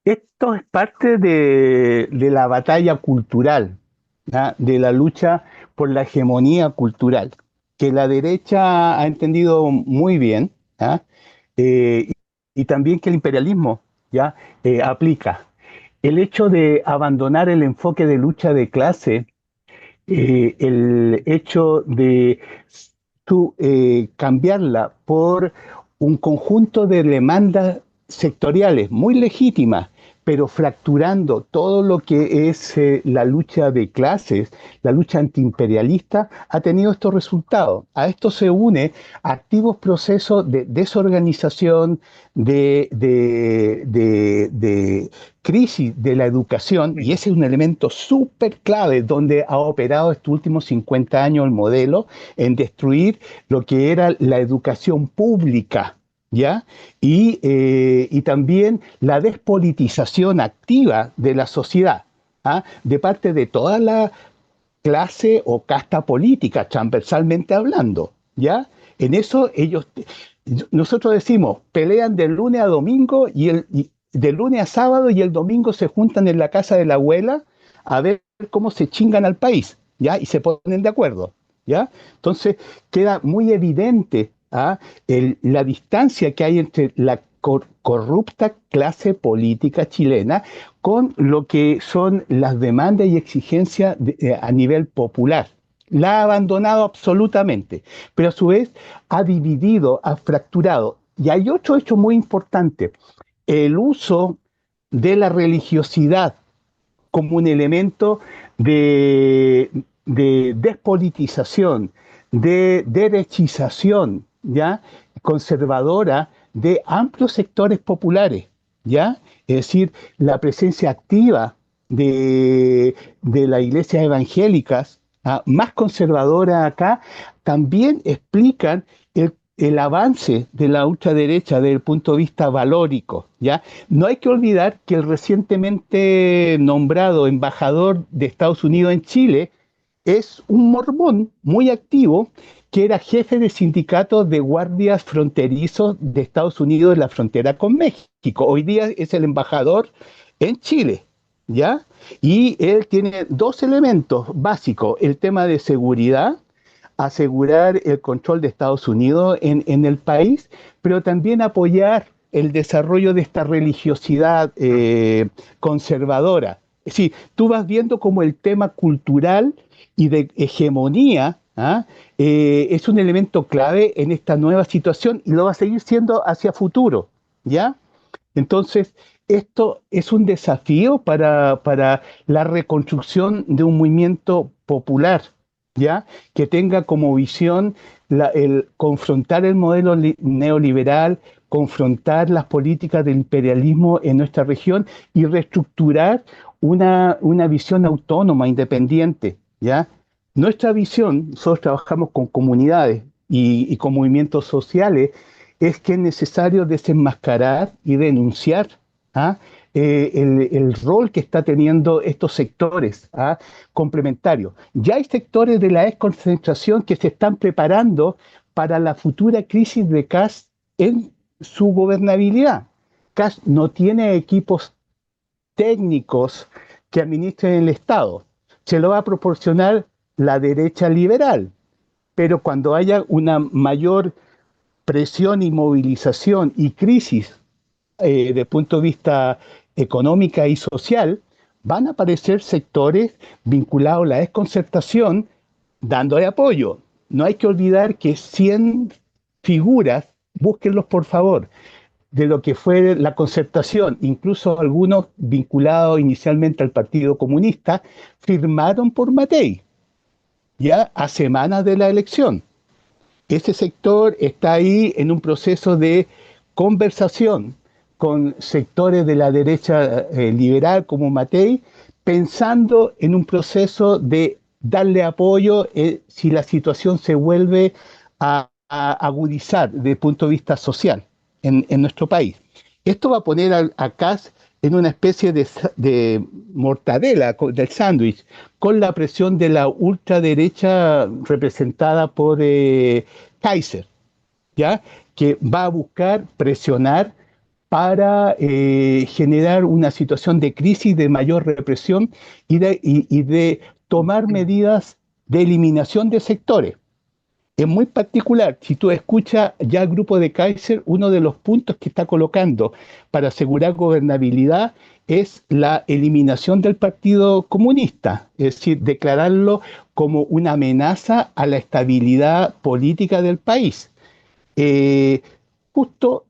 esto es parte de la batalla cultural, ¿ya? De la lucha por la hegemonía cultural, que la derecha ha entendido muy bien, ¿ya? Eh, y también que el imperialismo ya aplica. El hecho de abandonar el enfoque de lucha de clase, el hecho de cambiarla por un conjunto de demandas sectoriales muy legítimas, pero fracturando todo lo que es la lucha de clases, la lucha antiimperialista, ha tenido estos resultados. A esto se une activos procesos de desorganización, de crisis de la educación, y ese es un elemento súper clave donde ha operado estos últimos 50 años el modelo en destruir lo que era la educación pública, ¿ya? Y también la despolitización activa de la sociedad, ¿ah? De parte de toda la clase o casta política, transversalmente hablando, ¿ya? En eso nosotros decimos, pelean de lunes a domingo y de lunes a sábado y el domingo se juntan en la casa de la abuela a ver cómo se chingan al país, ¿ya? Y se ponen de acuerdo, ¿ya? Entonces queda muy evidente, ¿ah? La distancia que hay entre la corrupta clase política chilena con lo que son las demandas y exigencias a nivel popular. La ha abandonado absolutamente, pero a su vez ha dividido, ha fracturado. Y hay otro hecho muy importante, el uso de la religiosidad como un elemento de, de despolitización, de derechización, ¿ya? Conservadora de amplios sectores populares, ¿ya? Es decir, la presencia activa de las iglesias evangélicas, más conservadora acá, también explican el avance de la ultraderecha desde el punto de vista valórico, ¿ya? No hay que olvidar que el recientemente nombrado embajador de Estados Unidos en Chile es un mormón muy activo que era jefe de sindicatos de guardias fronterizos de Estados Unidos en la frontera con México. Hoy día es el embajador en Chile, ¿ya? Y él tiene dos elementos básicos, el tema de seguridad, asegurar el control de Estados Unidos en el país, pero también apoyar el desarrollo de esta religiosidad conservadora. Es decir, tú vas viendo como el tema cultural y de hegemonía es un elemento clave en esta nueva situación y lo va a seguir siendo hacia futuro, ¿ya? Entonces, esto es un desafío para la reconstrucción de un movimiento popular, ¿ya? Que tenga como visión el confrontar el modelo neoliberal, confrontar las políticas del imperialismo en nuestra región y reestructurar una visión autónoma, independiente, ¿ya? Nuestra visión, nosotros trabajamos con comunidades y con movimientos sociales, es que es necesario desenmascarar y denunciar ¿ah? El rol que está teniendo estos sectores complementarios. Ya hay sectores de la desconcentración que se están preparando para la futura crisis de Kast en su gobernabilidad. Kast no tiene equipos técnicos que administren el Estado. Se lo va a proporcionar la derecha liberal, pero cuando haya una mayor presión y movilización y crisis de punto de vista económica y social, van a aparecer sectores vinculados a la desconcertación dándole apoyo. No hay que olvidar que 100 figuras, búsquenlos por favor, de lo que fue la concertación, incluso algunos vinculados inicialmente al Partido Comunista, firmaron por Matei, ya a semanas de la elección. Ese sector está ahí en un proceso de conversación con sectores de la derecha liberal como Matei, pensando en un proceso de darle apoyo si la situación se vuelve a agudizar desde el punto de vista social en nuestro país. Esto va a poner a Kast en una especie de mortadela del sándwich, con la presión de la ultraderecha representada por Kaiser, ¿ya? Que va a buscar presionar para generar una situación de crisis, de mayor represión y de tomar medidas de eliminación de sectores. Es muy particular, si tú escuchas ya el grupo de Kaiser, uno de los puntos que está colocando para asegurar gobernabilidad es la eliminación del Partido Comunista, es decir, declararlo como una amenaza a la estabilidad política del país. Justo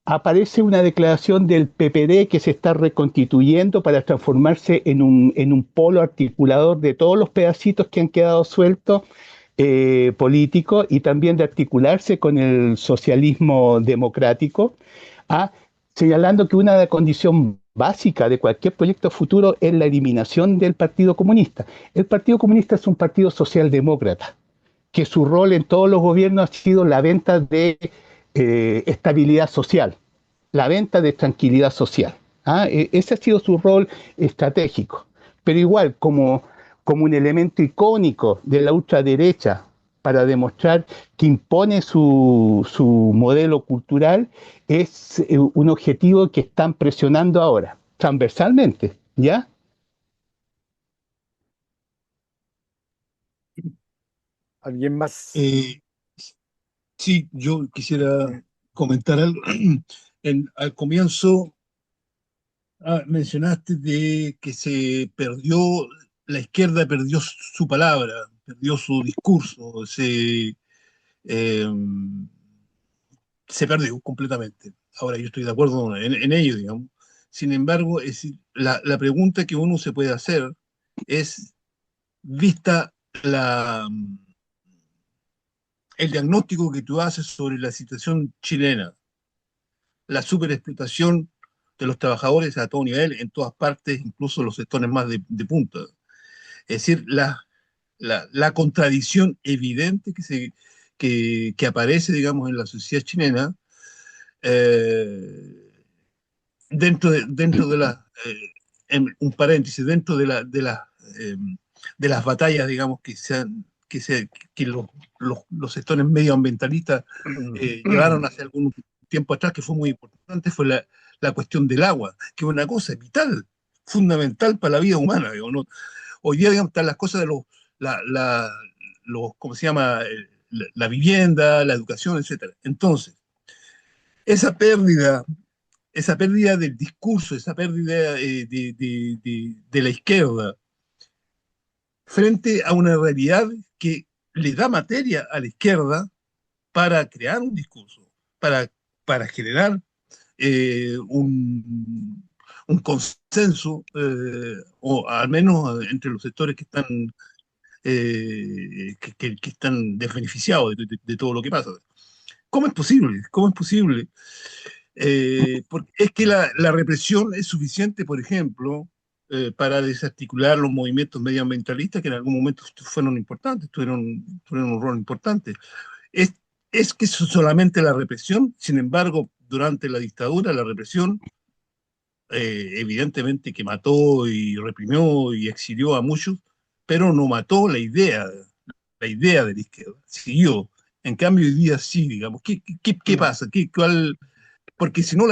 aparece una declaración del PPD que se está reconstituyendo para transformarse en un polo articulador de todos los pedacitos que han quedado sueltos político y también de articularse con el socialismo democrático, señalando que una condición básica de cualquier proyecto futuro es la eliminación del Partido Comunista. El Partido Comunista es un partido socialdemócrata, que su rol en todos los gobiernos ha sido la venta de estabilidad social, la venta de tranquilidad social. Ese ha sido su rol estratégico. Pero igual, como un elemento icónico de la ultraderecha para demostrar que impone su modelo cultural, es un objetivo que están presionando ahora, transversalmente, ¿ya? ¿Alguien más? Eh, sí, yo quisiera comentar algo. Al comienzo mencionaste de que la izquierda perdió su palabra, perdió su discurso, eh, se perdió completamente. Ahora, yo estoy de acuerdo en ello, digamos. Sin embargo, es decir, la pregunta que uno se puede hacer es, vista el diagnóstico que tú haces sobre la situación chilena, la superexplotación de los trabajadores a todo nivel, en todas partes, incluso los sectores más de punta. Es decir, la contradicción evidente que aparece, digamos, en la sociedad chilena, eh, dentro de un paréntesis, dentro eh, de las batallas, digamos, que los sectores medioambientalistas llevaron hace algún tiempo atrás, que fue muy importante, fue la cuestión del agua, que es una cosa vital, fundamental para la vida humana. Digo, ¿no? Hoy día, digamos, están las cosas de ¿cómo se llama? La vivienda, la educación, etcétera. Entonces, esa pérdida esa pérdida del discurso, esa pérdida de la izquierda, frente a una realidad que le da materia a la izquierda para crear un discurso, para, para generar un consenso, o al menos entre los sectores que están, que están desbeneficiados de todo lo que pasa. ¿Cómo es posible? ¿Cómo es posible? Porque es que la represión es suficiente, por ejemplo, para desarticular los movimientos medioambientalistas que en algún momento fueron importantes, tuvieron un rol importante. Es, es que solamente la represión, sin embargo, durante la dictadura, la represión, evidentemente que mató y reprimió y exilió a muchos, pero no mató la idea de la izquierda, siguió. En cambio, hoy día sí, digamos. ¿Qué pasa? Porque si no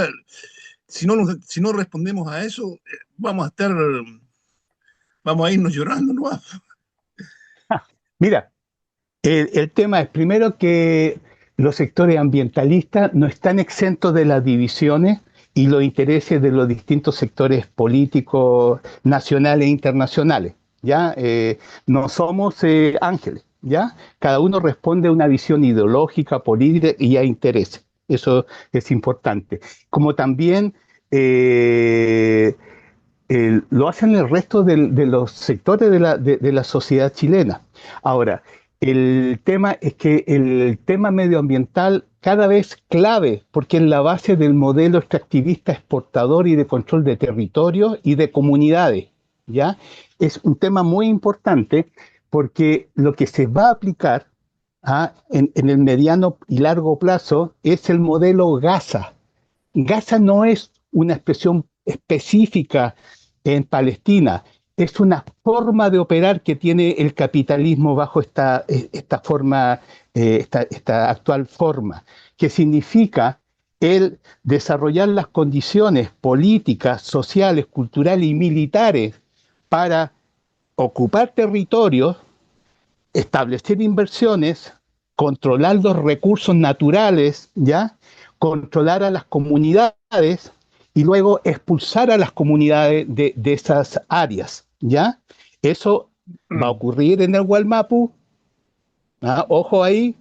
respondemos a eso, vamos a irnos llorando, ¿no? Mira, el tema es primero que los sectores ambientalistas no están exentos de las divisiones y los intereses de los distintos sectores políticos nacionales e internacionales. ¿Ya? No somos ángeles, ¿ya? Cada uno responde a una visión ideológica, política y a intereses. Eso es importante. Como también lo hacen el resto de los sectores de la sociedad chilena. Ahora, el tema es que el tema medioambiental cada vez clave, porque es la base del modelo extractivista exportador y de control de territorios y de comunidades, ¿ya? Es un tema muy importante porque lo que se va a aplicar en el mediano y largo plazo es el modelo Gaza. Gaza no es una expresión específica en Palestina, es una forma de operar que tiene el capitalismo bajo esta forma, esta actual forma, que significa el desarrollar las condiciones políticas, sociales, culturales y militares para ocupar territorios, establecer inversiones, controlar los recursos naturales, ¿ya? Controlar a las comunidades y luego expulsar a las comunidades de esas áreas, ¿ya? Eso va a ocurrir en el Gualmapu, ojo ahí,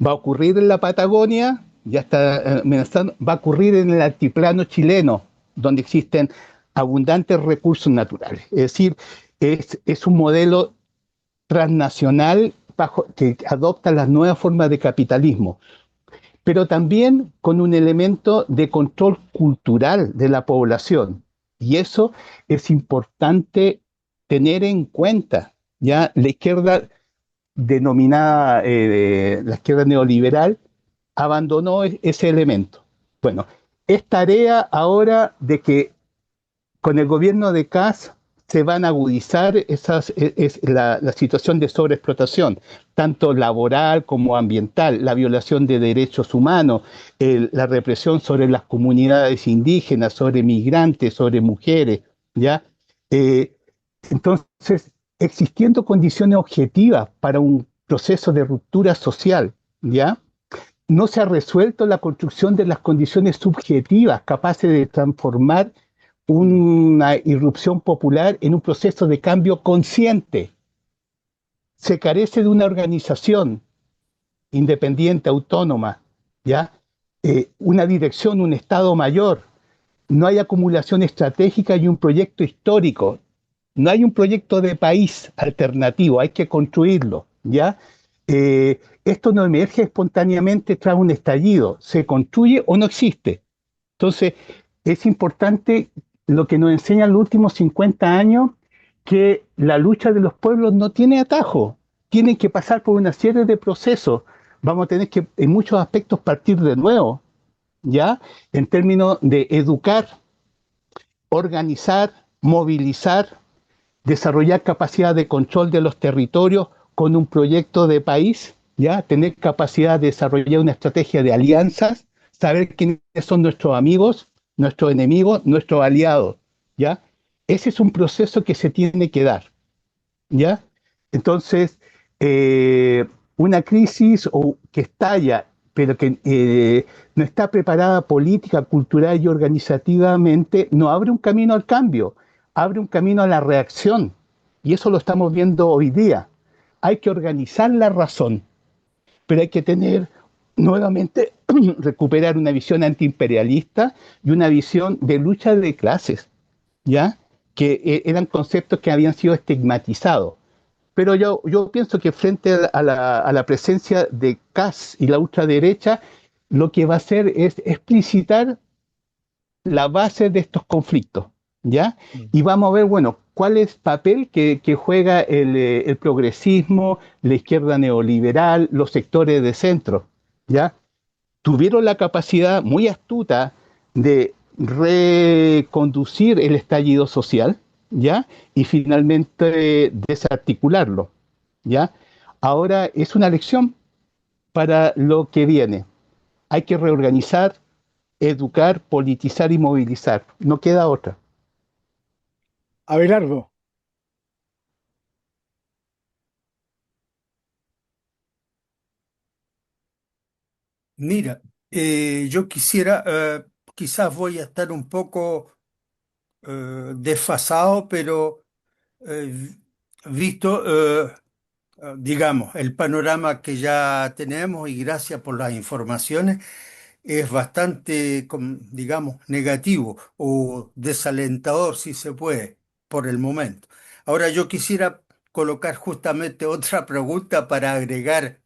va a ocurrir en la Patagonia, ya está amenazando, va a ocurrir en el altiplano chileno, donde existen abundantes recursos naturales. Es decir, es un modelo transnacional que adopta las nuevas formas de capitalismo, pero también con un elemento de control cultural de la población. Y eso es importante tener en cuenta. Ya la izquierda denominada la izquierda neoliberal abandonó ese elemento. Bueno, es tarea ahora de que con el gobierno de Kast se van a agudizar la situación de sobreexplotación, tanto laboral como ambiental, la violación de derechos humanos, la represión sobre las comunidades indígenas, sobre migrantes, sobre mujeres, ¿ya? Entonces, existiendo condiciones objetivas para un proceso de ruptura social, ¿ya? No se ha resuelto la construcción de las condiciones subjetivas capaces de transformar una irrupción popular en un proceso de cambio consciente. Se carece de una organización independiente, autónoma, ¿ya? Una dirección, un Estado mayor. No hay acumulación estratégica y un proyecto histórico. No hay un proyecto de país alternativo, hay que construirlo, ¿ya? Esto no emerge espontáneamente tras un estallido, se construye o no existe. Entonces, es importante lo que nos enseñan los últimos 50 años, que la lucha de los pueblos no tiene atajo, tienen que pasar por una serie de procesos. Vamos a tener que, en muchos aspectos, partir de nuevo, ¿ya? En términos de educar, organizar, movilizar, desarrollar capacidad de control de los territorios con un proyecto de país, ¿ya? Tener capacidad de desarrollar una estrategia de alianzas, saber quiénes son nuestros amigos, nuestros enemigos, nuestros aliados, ¿ya? Ese es un proceso que se tiene que dar, ¿ya? Entonces, una crisis que estalla, pero que no está preparada política, cultural y organizativamente, no abre un camino al cambio, abre un camino a la reacción. Y eso lo estamos viendo hoy día. Hay que organizar la razón, pero hay que tener nuevamente, recuperar una visión antiimperialista y una visión de lucha de clases, ¿ya? Que eran conceptos que habían sido estigmatizados. Pero yo pienso que frente a la presencia de Kass y la ultraderecha, lo que va a hacer es explicitar la base de estos conflictos, ¿ya? Y vamos a ver, bueno, cuál es el papel que juega el progresismo, la izquierda neoliberal, los sectores de centro, ¿ya? Tuvieron la capacidad muy astuta de reconducir el estallido social, ¿ya? Y finalmente desarticularlo, ¿ya? Ahora es una lección para lo que viene. Hay que reorganizar, educar, politizar y movilizar. No queda otra. Abelardo, Mira, yo quisiera, quizás voy a estar un poco desfasado, pero visto, digamos, el panorama que ya tenemos y gracias por las informaciones, es bastante, digamos, negativo o desalentador, si se puede, por el momento. Ahora yo quisiera colocar justamente otra pregunta para agregar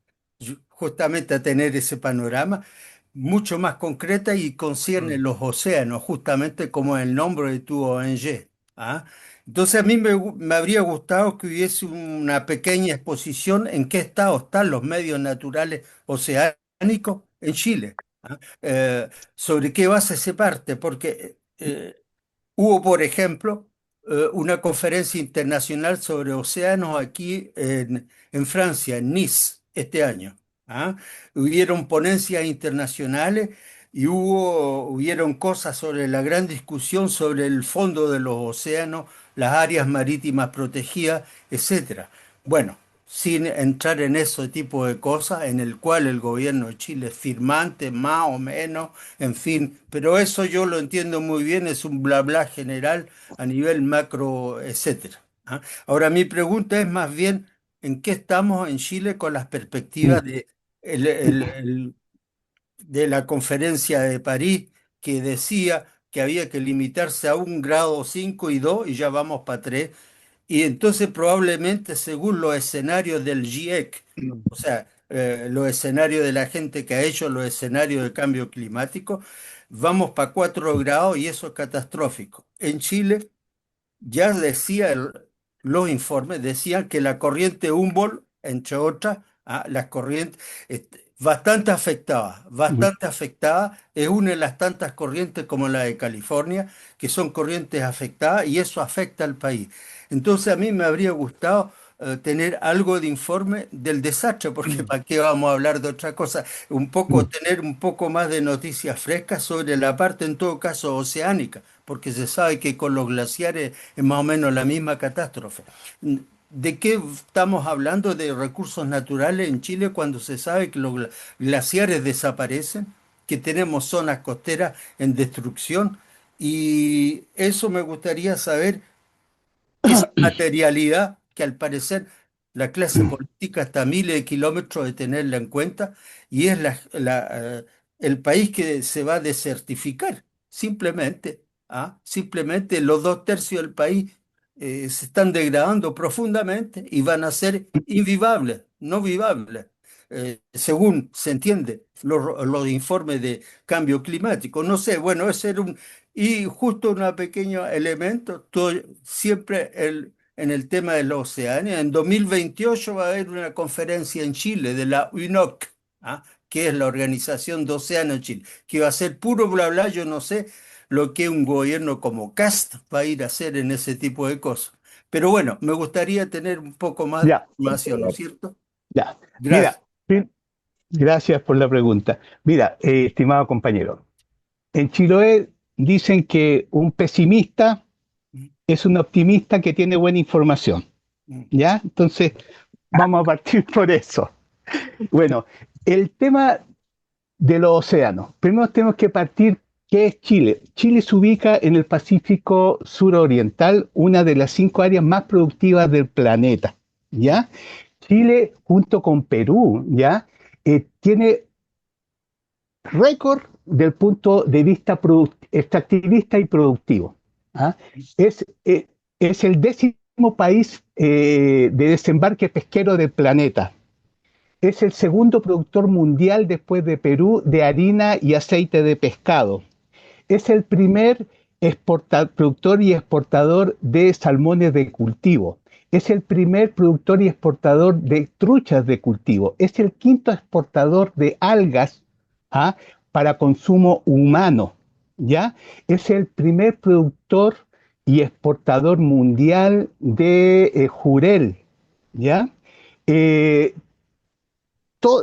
justamente a tener ese panorama mucho más concreta y concierne Mm. los océanos, justamente como el nombre de tu ONG. ¿Ah? Entonces a mí me habría gustado que hubiese una pequeña exposición en qué estado están los medios naturales oceánicos en Chile. ¿Ah? ¿Sobre qué base se parte? Porque hubo, por ejemplo, una conferencia internacional sobre océanos aquí en Francia, en Nice, este año. ¿Ah? Hubieron ponencias internacionales y hubieron cosas sobre la gran discusión sobre el fondo de los océanos, las áreas marítimas protegidas, etcétera. Bueno, sin entrar en ese tipo de cosas, en el cual el gobierno de Chile es firmante, más o menos, en fin, pero eso yo lo entiendo muy bien, es un bla bla general a nivel macro, etcétera. ¿Ah? Ahora mi pregunta es más bien, ¿en qué estamos en Chile con las Mm. perspectivas de, de la conferencia de París que decía que había que limitarse a 1,5 grados y 2 y ya vamos para 3? Y entonces probablemente según los escenarios del GIEC, o sea, los escenarios de la gente que ha hecho los escenarios de cambio climático, vamos para 4 grados y eso es catastrófico. En Chile ya decía los informes, decían que la corriente Humboldt, entre otras, las corrientes, Mm. bastante afectada, es una de las tantas corrientes como la de California, que son corrientes afectadas y eso afecta al país. Entonces a mí me habría gustado tener algo de informe del desastre, porque Mm. ¿para qué vamos a hablar de otra cosa? Un poco, Mm. tener un poco más de noticias frescas sobre la parte, en todo caso, oceánica, porque se sabe que con los glaciares es más o menos la misma catástrofe. ¿de qué estamos hablando de recursos naturales en Chile cuando se sabe que los glaciares desaparecen, que tenemos zonas costeras en destrucción? Y eso me gustaría saber, esa materialidad que al parecer la clase política está a miles de kilómetros de tenerla en cuenta, y es el país que se va a desertificar, simplemente. ¿Ah? Simplemente los 2/3 del país se están degradando profundamente y van a ser invivables, no vivables. Según se entiende los informes de cambio climático. No sé, bueno, ese era un, y justo un pequeño elemento, siempre en el tema de la Oceanía. En 2028 va a haber una conferencia en Chile de la UNOC, ¿ah? Que es la Organización de Océano en Chile, que va a ser puro bla bla. Yo no sé lo que un gobierno como Cast va a ir a hacer en ese tipo de cosas. Pero bueno, me gustaría tener un poco más de Ya, información, ¿no es cierto? ya. Gracias. Mira, gracias por la pregunta. Mira, estimado compañero, en Chiloé dicen que un pesimista Mm, es un optimista que tiene buena información, mm, ¿ya? Entonces, vamos a partir por eso. Bueno, el tema de los océanos. Primero tenemos que partir, ¿qué es Chile? Chile se ubica en el Pacífico suroriental, una de las 5 áreas más productivas del planeta, ¿ya? Chile, junto con Perú, ¿ya? Tiene récord del punto de vista extractivista y productivo. ¿Ah? Es el 10º país de desembarque pesquero del planeta. Es el segundo productor mundial después de Perú de harina y aceite de pescado. Es el primer productor y exportador de salmones de cultivo. Es el primer productor y exportador de truchas de cultivo. Es el quinto exportador de algas, ¿ah? Para consumo humano. ¿Ya? Es el primer productor y exportador mundial de jurel. ¿Ya? Eh,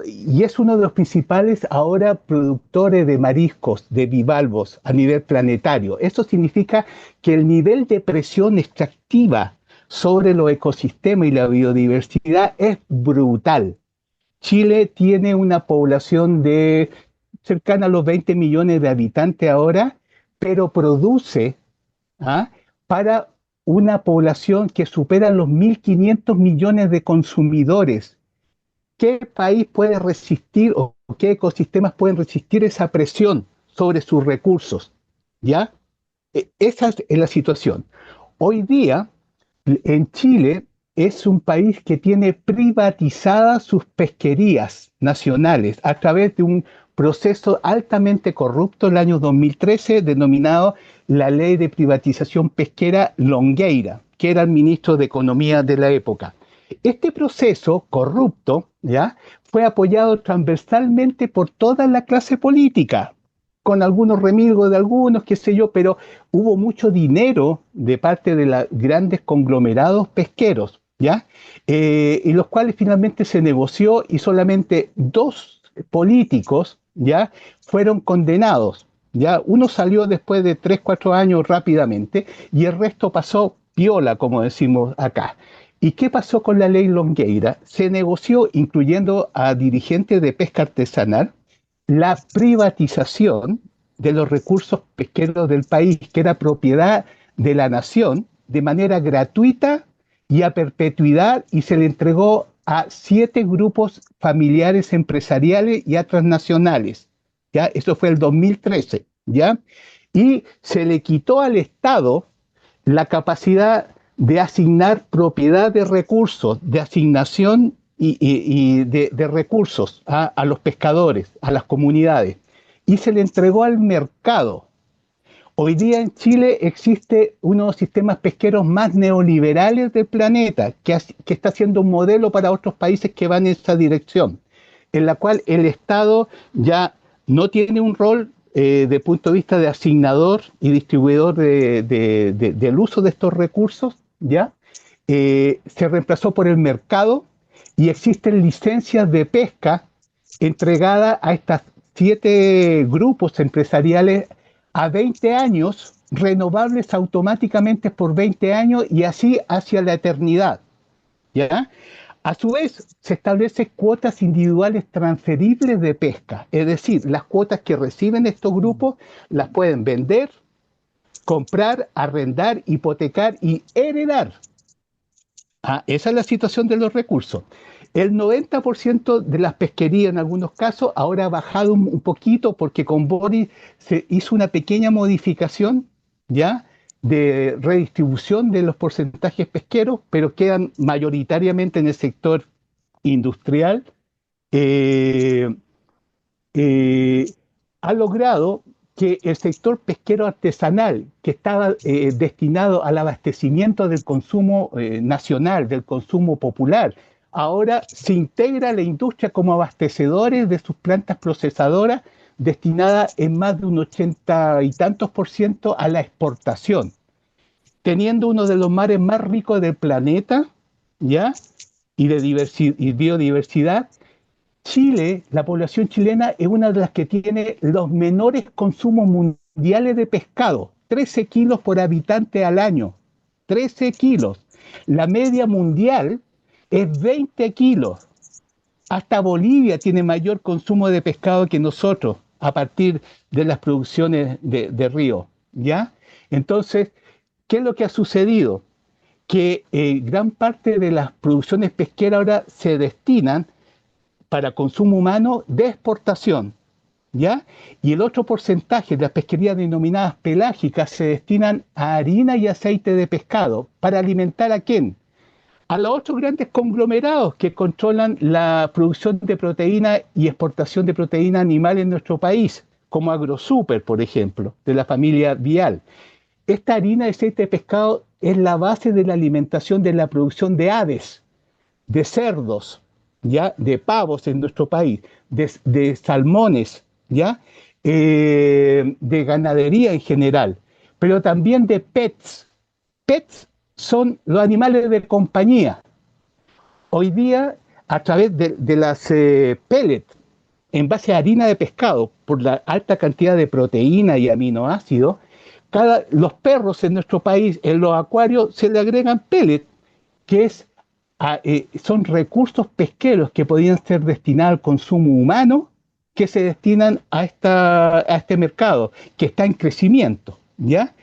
y es uno de los principales ahora productores de mariscos, de bivalvos a nivel planetario. Eso significa que el nivel de presión extractiva sobre los ecosistemas y la biodiversidad es brutal. Chile tiene una población de cercana a los 20 millones de habitantes ahora, pero produce, ¿ah? Para una población que supera los 1.500 millones de consumidores. ¿Qué país puede resistir o qué ecosistemas pueden resistir esa presión sobre sus recursos? ¿Ya? Esa es la situación. Hoy día, en Chile, es un país que tiene privatizadas sus pesquerías nacionales a través de un proceso altamente corrupto el año 2013 denominado la Ley de Privatización Pesquera Longueira, que era el ministro de Economía de la época. Este proceso corrupto, ¿ya?, fue apoyado transversalmente por toda la clase política, con algunos remilgos de algunos, qué sé yo, pero hubo mucho dinero de parte de los grandes conglomerados pesqueros, ¿ya? Y los cuales finalmente se negoció y solamente 2 políticos, ¿ya?, fueron condenados, ¿ya? Uno salió después de 3, 4 años rápidamente y el resto pasó piola, como decimos acá. ¿Y qué pasó con la ley Longueira? Se negoció, incluyendo a dirigentes de pesca artesanal, la privatización de los recursos pesqueros del país, que era propiedad de la nación, de manera gratuita y a perpetuidad, y se le entregó a 7 grupos familiares empresariales y a transnacionales. ¿Ya? Eso fue el 2013, ¿ya? Y se le quitó al Estado la capacidad de asignar propiedad de recursos, de asignación y de recursos a los pescadores, a las comunidades, y se le entregó al mercado. Hoy día en Chile existe uno de los sistemas pesqueros más neoliberales del planeta, que está siendo un modelo para otros países que van en esa dirección, en la cual el Estado ya no tiene un rol de punto de vista de asignador y distribuidor del uso de estos recursos, ¿ya? Se reemplazó por el mercado y existen licencias de pesca entregadas a estos 7 grupos empresariales a 20 años, renovables automáticamente por 20 años y así hacia la eternidad. ¿ya? A su vez, se establecen cuotas individuales transferibles de pesca, es decir, las cuotas que reciben estos grupos las pueden vender, comprar, arrendar, hipotecar y heredar. Esa es la situación de los recursos. El 90% de las pesquerías en algunos casos ahora ha bajado un poquito porque con Boris se hizo una pequeña modificación, ¿ya?, de redistribución de los porcentajes pesqueros, pero quedan mayoritariamente en el sector industrial. eh, eh, ha logrado que el sector pesquero artesanal, que estaba destinado al abastecimiento del consumo nacional, del consumo popular, ahora se integra a la industria como abastecedores de sus plantas procesadoras, destinadas en más de un 80 y tantos % a la exportación, teniendo uno de los mares más ricos del planeta, ¿ya? Y de biodiversidad. Chile, la población chilena es una de las que tiene los menores consumos mundiales de pescado, 13 kilos por habitante al año, 13 kilos. La media mundial es 20 kilos. Hasta Bolivia tiene mayor consumo de pescado que nosotros a partir de las producciones de río, ¿ya? Entonces, ¿qué es lo que ha sucedido? Que gran parte de las producciones pesqueras ahora se destinan para consumo humano de exportación, ¿ya? Y el otro porcentaje de las pesquerías denominadas pelágicas se destinan a harina y aceite de pescado. ¿Para alimentar a quién? A los otros grandes conglomerados que controlan la producción de proteína y exportación de proteína animal en nuestro país, como AgroSuper, por ejemplo, de la familia Vial. Esta harina y aceite de pescado es la base de la alimentación de la producción de aves, de cerdos, ¿ya?, de pavos en nuestro país, de salmones, ¿ya?, de ganadería en general, pero también de pets. Pets son los animales de compañía. Hoy día, a través de las pellets, en base a harina de pescado, por la alta cantidad de proteína y aminoácidos, los perros en nuestro país, en los acuarios, se le agregan pellets, que son recursos pesqueros que podían ser destinados al consumo humano, que se destinan a este mercado, que está en crecimiento, ¿ya?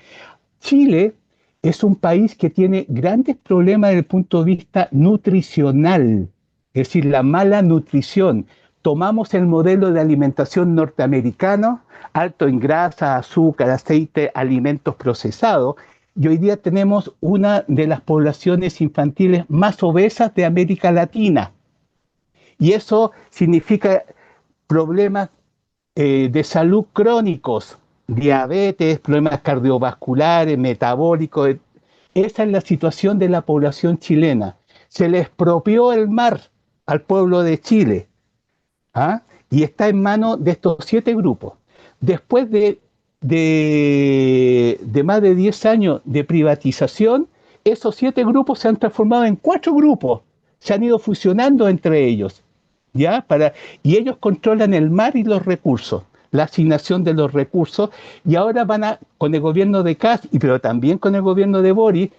Chile es un país que tiene grandes problemas desde el punto de vista nutricional, es decir, la mala nutrición. Tomamos el modelo de alimentación norteamericano, alto en grasa, azúcar, aceite, alimentos procesados, y hoy día tenemos una de las poblaciones infantiles más obesas de América Latina. Y eso significa problemas de salud crónicos, diabetes, problemas cardiovasculares, metabólicos. Esa es la situación de la población chilena. Se le expropió el mar al pueblo de Chile, y está en manos de estos 7 grupos. Después de más de 10 años de privatización, esos 7 grupos se han transformado en 4 grupos, se han ido fusionando entre ellos, ¿ya? Y ellos controlan el mar y los recursos, la asignación de los recursos, y ahora con el gobierno de Kast, pero también con el gobierno de Boris,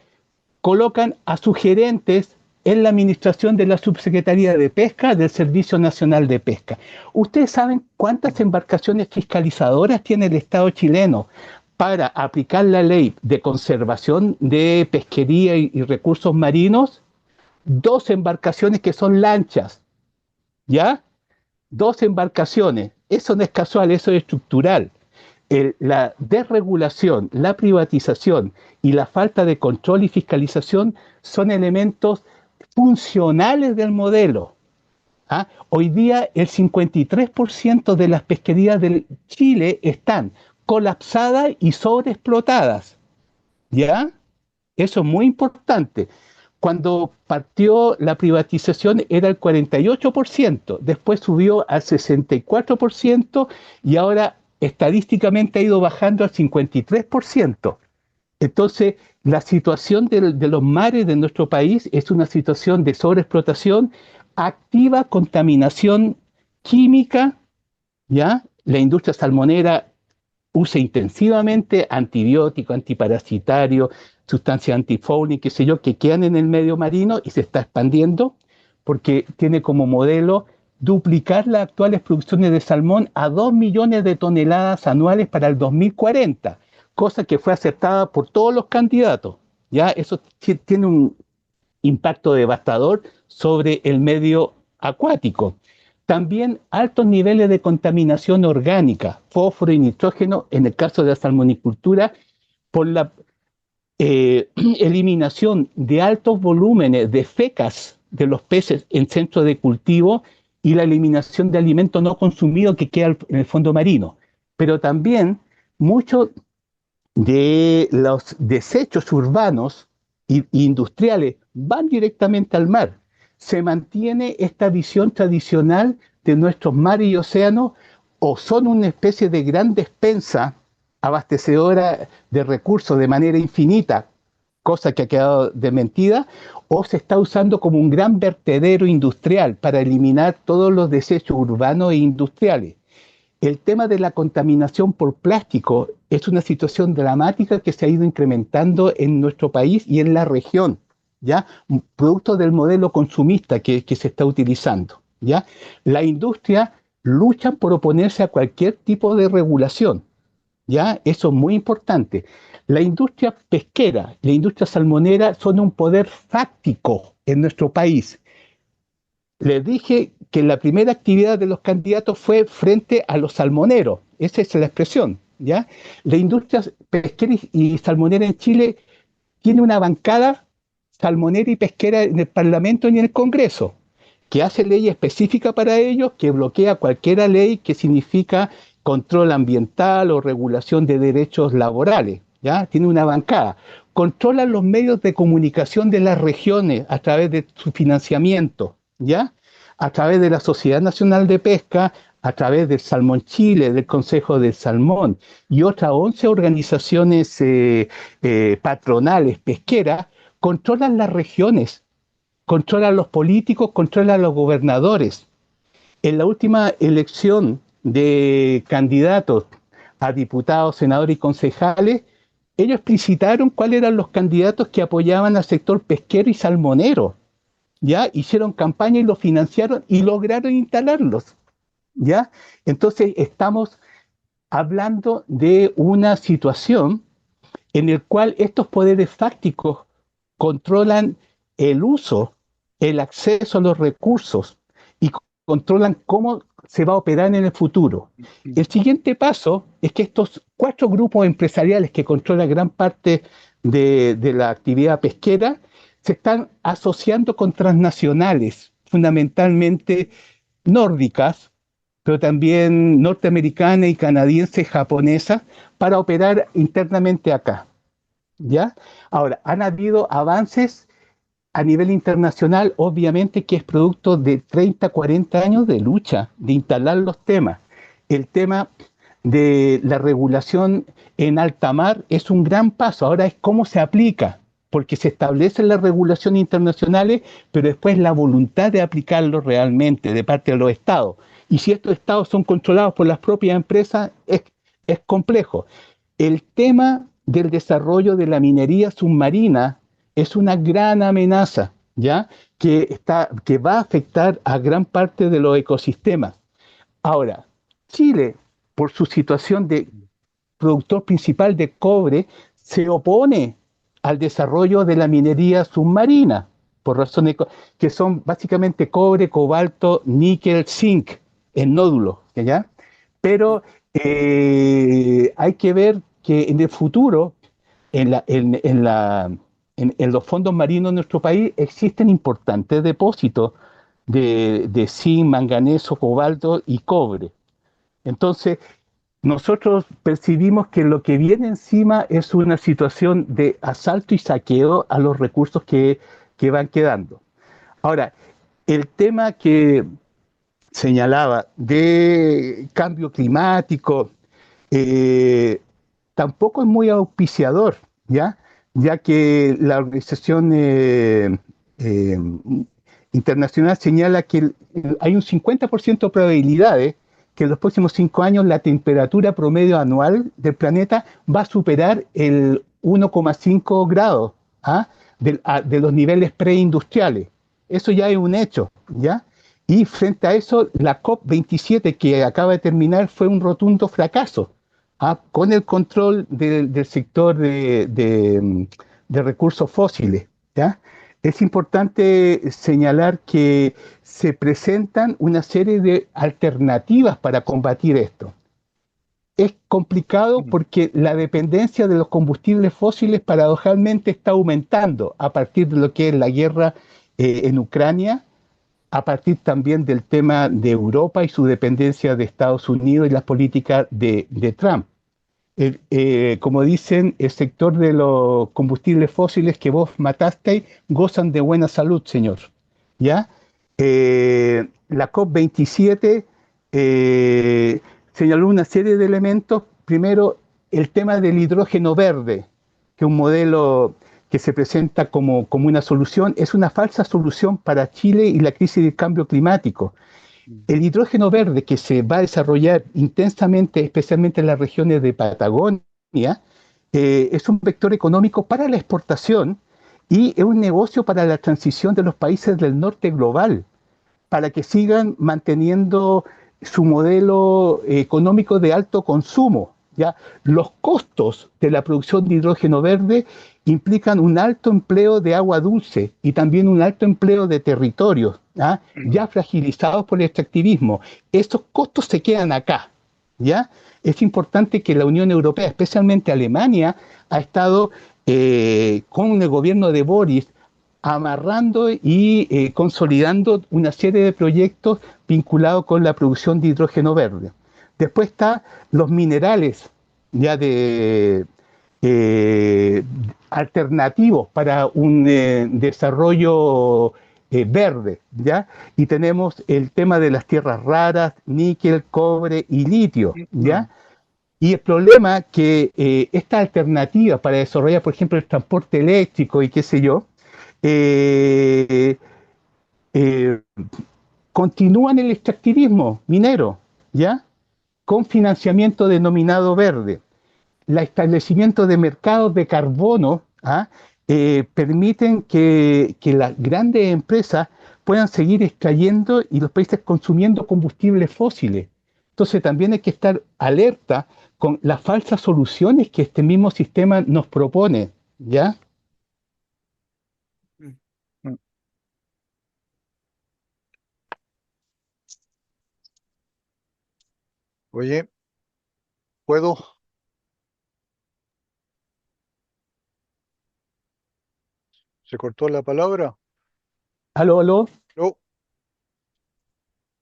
colocan a sus gerentes en la administración de la Subsecretaría de Pesca del Servicio Nacional de Pesca. ¿Ustedes saben cuántas embarcaciones fiscalizadoras tiene el Estado chileno para aplicar la ley de conservación de pesquería y recursos marinos? 2 embarcaciones que son lanchas, ¿ya? 2 embarcaciones. Eso no es casual, eso es estructural. La desregulación, la privatización y la falta de control y fiscalización son elementos funcionales del modelo. Hoy día el 53% de las pesquerías de Chile están colapsadas y sobreexplotadas, ¿ya? Eso es muy importante. Cuando partió la privatización era el 48%, después subió al 64% y ahora estadísticamente ha ido bajando al 53%. Entonces, la situación de los mares de nuestro país es una situación de sobreexplotación, activa contaminación química, ¿ya? La industria salmonera usa intensivamente antibióticos, antiparasitarios, sustancias antifouling, qué sé yo, que quedan en el medio marino y se está expandiendo porque tiene como modelo duplicar las actuales producciones de salmón a 2 millones de toneladas anuales para el 2040, cosa que fue aceptada por todos los candidatos. Ya eso tiene un impacto devastador sobre el medio acuático. También altos niveles de contaminación orgánica, fósforo y nitrógeno en el caso de la salmonicultura por la eliminación de altos volúmenes de fecas de los peces en centros de cultivo y la eliminación de alimentos no consumidos que queda en el fondo marino. Pero también muchos de los desechos urbanos e industriales van directamente al mar. Se mantiene esta visión tradicional de nuestros mares y océanos, o son una especie de gran despensa abastecedora de recursos de manera infinita, cosa que ha quedado desmentida, o se está usando como un gran vertedero industrial para eliminar todos los desechos urbanos e industriales. El tema de la contaminación por plástico es una situación dramática que se ha ido incrementando en nuestro país y en la región, ¿ya? Producto del modelo consumista que se está utilizando, ¿ya? La industria lucha por oponerse a cualquier tipo de regulación, ¿ya? Eso es muy importante. La industria pesquera, la industria salmonera son un poder fáctico en nuestro país. Les dije que la primera actividad de los candidatos fue frente a los salmoneros. Esa es la expresión, ¿ya? La industria pesquera y salmonera en Chile tiene una bancada salmonera y pesquera en el Parlamento y en el Congreso, que hace ley específica para ellos, que bloquea cualquier ley que significa control ambiental o regulación de derechos laborales, ¿ya? Tiene una bancada. Controlan los medios de comunicación de las regiones a través de su financiamiento, ¿ya? A través de la Sociedad Nacional de Pesca, a través del Salmón Chile, del Consejo del Salmón y otras 11 organizaciones patronales pesqueras, controlan las regiones, controlan los políticos, controlan los gobernadores. En la última elección de candidatos a diputados, senadores y concejales, ellos explicitaron cuáles eran los candidatos que apoyaban al sector pesquero y salmonero. ¿Ya? Hicieron campaña y lo financiaron y lograron instalarlos, ¿ya? Entonces estamos hablando de una situación en la cual estos poderes fácticos controlan el uso, el acceso a los recursos y controlan cómo se va a operar en el futuro. El siguiente paso es que estos 4 grupos empresariales que controlan gran parte de la actividad pesquera se están asociando con transnacionales, fundamentalmente nórdicas, pero también norteamericanas y canadienses, japonesas, para operar internamente acá, ¿ya? Ahora, han habido avances a nivel internacional, obviamente que es producto de 30, 40 años de lucha, de instalar los temas. El tema de la regulación en alta mar es un gran paso, ahora es cómo se aplica, porque se establecen las regulaciones internacionales, pero después la voluntad de aplicarlo realmente de parte de los estados. Y si estos estados son controlados por las propias empresas, es complejo. El tema del desarrollo de la minería submarina es una gran amenaza, ¿ya? Que va a afectar a gran parte de los ecosistemas. Ahora, Chile, por su situación de productor principal de cobre, se opone al desarrollo de la minería submarina, por razones que son básicamente cobre, cobalto, níquel, zinc en nódulos, ¿ya? Pero hay que ver que en el futuro, en los fondos marinos de nuestro país, existen importantes depósitos de zinc, manganeso, cobalto y cobre. Entonces, nosotros percibimos que lo que viene encima es una situación de asalto y saqueo a los recursos que van quedando. Ahora, el tema que señalaba de cambio climático tampoco es muy auspiciador, ya que la organización internacional señala que hay un 50% de probabilidades que en los próximos 5 años la temperatura promedio anual del planeta va a superar el 1,5 grados, ¿ah? De los niveles preindustriales. Eso ya es un hecho, ¿ya? Y frente a eso, la COP27 que acaba de terminar fue un rotundo fracaso, ¿ah? Con el control del sector de recursos fósiles, ¿ya? Es importante señalar que se presentan una serie de alternativas para combatir esto. Es complicado Mm. porque la dependencia de los combustibles fósiles paradojalmente está aumentando a partir de lo que es la guerra en Ucrania, a partir también del tema de Europa y su dependencia de Estados Unidos y las políticas de Trump. Como dicen, el sector de los combustibles fósiles que vos matasteis gozan de buena salud, señor. ¿Ya? La COP27 señaló una serie de elementos. Primero, el tema del hidrógeno verde, que es un modelo que se presenta como una solución, es una falsa solución para Chile y la crisis del cambio climático. El hidrógeno verde que se va a desarrollar intensamente, especialmente en las regiones de Patagonia, es un vector económico para la exportación y es un negocio para la transición de los países del norte global, para que sigan manteniendo su modelo económico de alto consumo. ¿Ya? Los costos de la producción de hidrógeno verde implican un alto empleo de agua dulce y también un alto empleo de territorios, ¿ah? Ya fragilizados por el extractivismo. Estos costos se quedan acá. ¿Ya? Es importante que la Unión Europea, especialmente Alemania, ha estado con el gobierno de Boris amarrando y consolidando una serie de proyectos vinculados con la producción de hidrógeno verde. Después está los minerales ya de alternativos para un desarrollo verde, ¿ya? Y tenemos el tema de las tierras raras, níquel, cobre y litio, ¿ya? Y el problema que esta alternativa para desarrollar, por ejemplo, el transporte eléctrico y qué sé yo, eh, eh, continúan el extractivismo minero, ¿ya? Con financiamiento denominado verde. El establecimiento de mercados de carbono, ¿ah? Permiten que las grandes empresas puedan seguir extrayendo y los países consumiendo combustibles fósiles. Entonces también hay que estar alerta con las falsas soluciones que este mismo sistema nos propone, ¿ya? Mm. Oye, ¿puedo? ¿Se cortó la palabra? Aló, aló, No,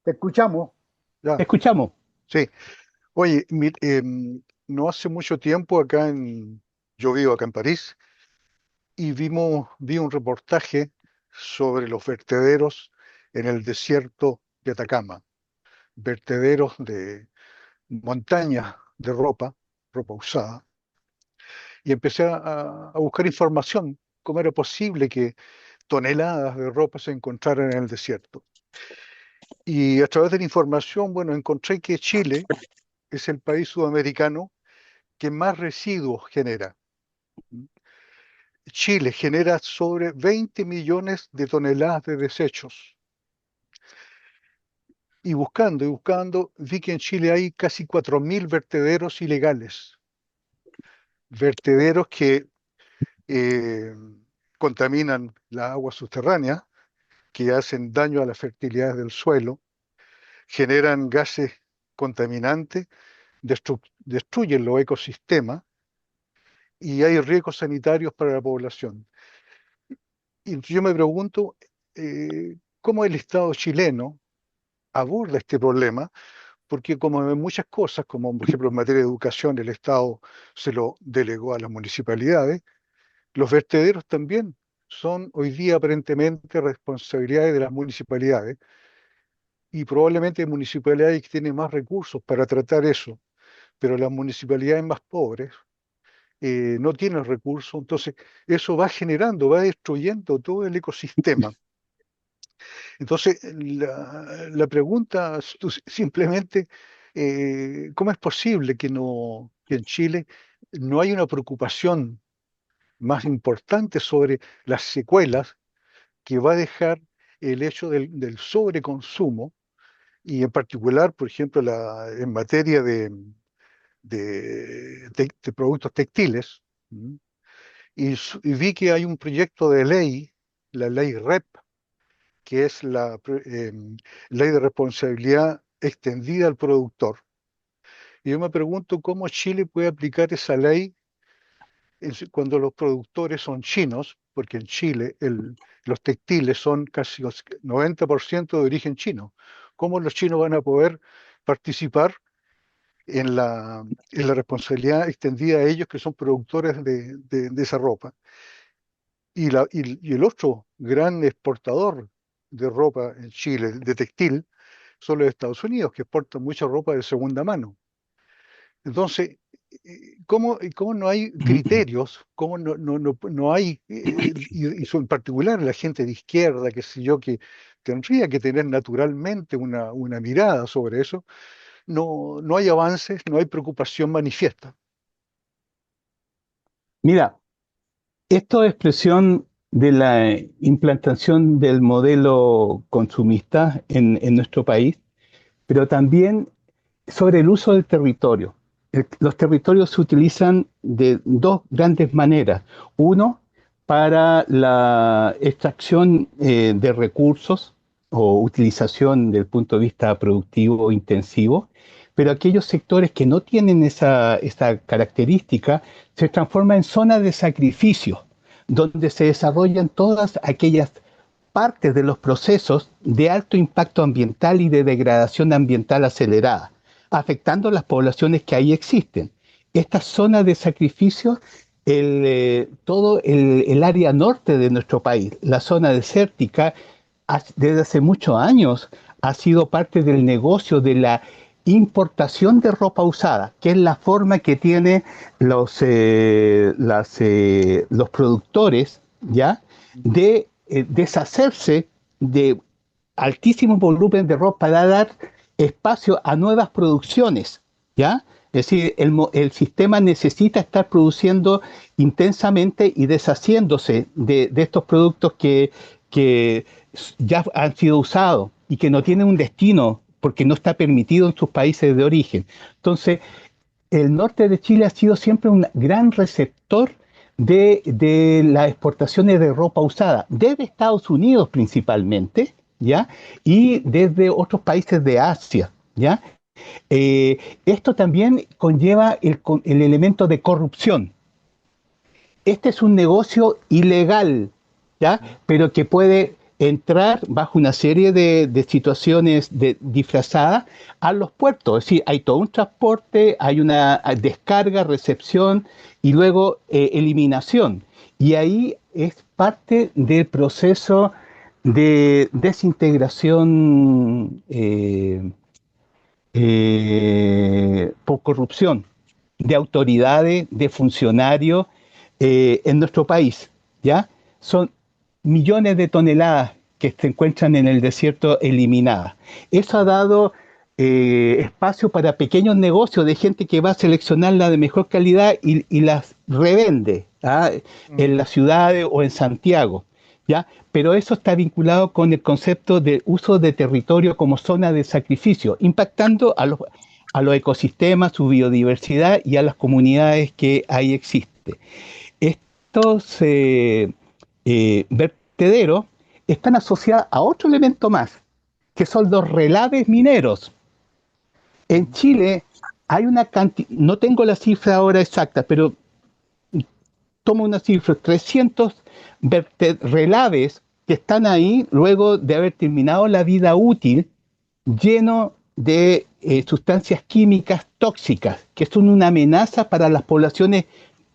Te escuchamos. ya, escuchamos. sí. Oye, no hace mucho tiempo yo vivo acá en París y vi un reportaje sobre los vertederos en el desierto de Atacama, vertederos de montañas de ropa usada, y empecé a buscar información, cómo era posible que toneladas de ropa se encontraran en el desierto. Y a través de la información, bueno, encontré que Chile es el país sudamericano que más residuos genera. Chile genera sobre 20 millones de toneladas de desechos. Y buscando, vi que en Chile hay casi 4.000 vertederos ilegales. Vertederos que eh, contaminan la agua subterránea, que hacen daño a la fertilidad del suelo, generan gases contaminantes, destruyen los ecosistemas y hay riesgos sanitarios para la población. Y yo me pregunto cómo el Estado chileno aborda este problema, porque como en muchas cosas, como por ejemplo en materia de educación, el Estado se lo delegó a las municipalidades, los vertederos también son hoy día aparentemente responsabilidades de las municipalidades y probablemente hay municipalidades que tienen más recursos para tratar eso, pero las municipalidades más pobres no tienen recursos, entonces eso va generando, va destruyendo todo el ecosistema. Entonces, la pregunta simplemente, ¿cómo es posible que en Chile no hay una preocupación más importantes sobre las secuelas que va a dejar el hecho del sobreconsumo, y en particular, por ejemplo, en materia de productos textiles. ¿Mm? Y vi que hay un proyecto de ley, la ley REP, que es la ley de responsabilidad extendida al productor. Y yo me pregunto cómo Chile puede aplicar esa ley cuando los productores son chinos, porque en Chile los textiles son casi 90% de origen chino. ¿Cómo los chinos van a poder participar en la responsabilidad extendida a ellos que son productores de esa ropa? Y el otro gran exportador de ropa en Chile, de textil, son los Estados Unidos, que exportan mucha ropa de segunda mano. Entonces, ¿cómo no hay criterios? ¿Cómo no hay, en particular la gente de izquierda, qué sé yo, que tendría que tener naturalmente una mirada sobre eso? No hay avances, no hay preocupación manifiesta. Mira, esto es expresión de la implantación del modelo consumista en nuestro país, pero también sobre el uso del territorio. Los territorios se utilizan de dos grandes maneras. Uno, para la extracción de recursos o utilización del punto de vista productivo intensivo, pero aquellos sectores que no tienen esa característica se transforman en zonas de sacrificio, donde se desarrollan todas aquellas partes de los procesos de alto impacto ambiental y de degradación ambiental acelerada, afectando las poblaciones que ahí existen. Estas zonas de sacrificio, todo el área norte de nuestro país, la zona desértica, desde hace muchos años ha sido parte del negocio de la importación de ropa usada, que es la forma que tienen los productores, ¿ya?, de deshacerse de altísimos volúmenes de ropa para dar espacio a nuevas producciones, ¿ya? Es decir, el sistema necesita estar produciendo intensamente y deshaciéndose de estos productos que ya han sido usados y que no tienen un destino porque no está permitido en sus países de origen. Entonces, el norte de Chile ha sido siempre un gran receptor de las exportaciones de ropa usada, desde Estados Unidos principalmente, ¿ya? Y desde otros países de Asia, ¿ya? Esto también conlleva el elemento de corrupción. Este es un negocio ilegal, ¿ya?, pero que puede entrar bajo una serie de situaciones disfrazadas a los puertos. Es decir, hay todo un transporte, hay una descarga, recepción y luego eliminación. Y ahí es parte del proceso de desintegración por corrupción de autoridades, de funcionarios en nuestro país, ¿ya? Son millones de toneladas que se encuentran en el desierto eliminadas. Eso ha dado espacio para pequeños negocios de gente que va a seleccionar la de mejor calidad y las revende, ¿ah?, en las ciudades o en Santiago, ¿ya? Pero eso está vinculado con el concepto de uso de territorio como zona de sacrificio, impactando a los ecosistemas, su biodiversidad y a las comunidades que ahí existen. Estos vertederos están asociados a otro elemento más, que son los relaves mineros. En Chile hay una cantidad, no tengo la cifra ahora exacta, pero tomo una cifra, 300 relaves que están ahí luego de haber terminado la vida útil, lleno de sustancias químicas tóxicas, que son una amenaza para las poblaciones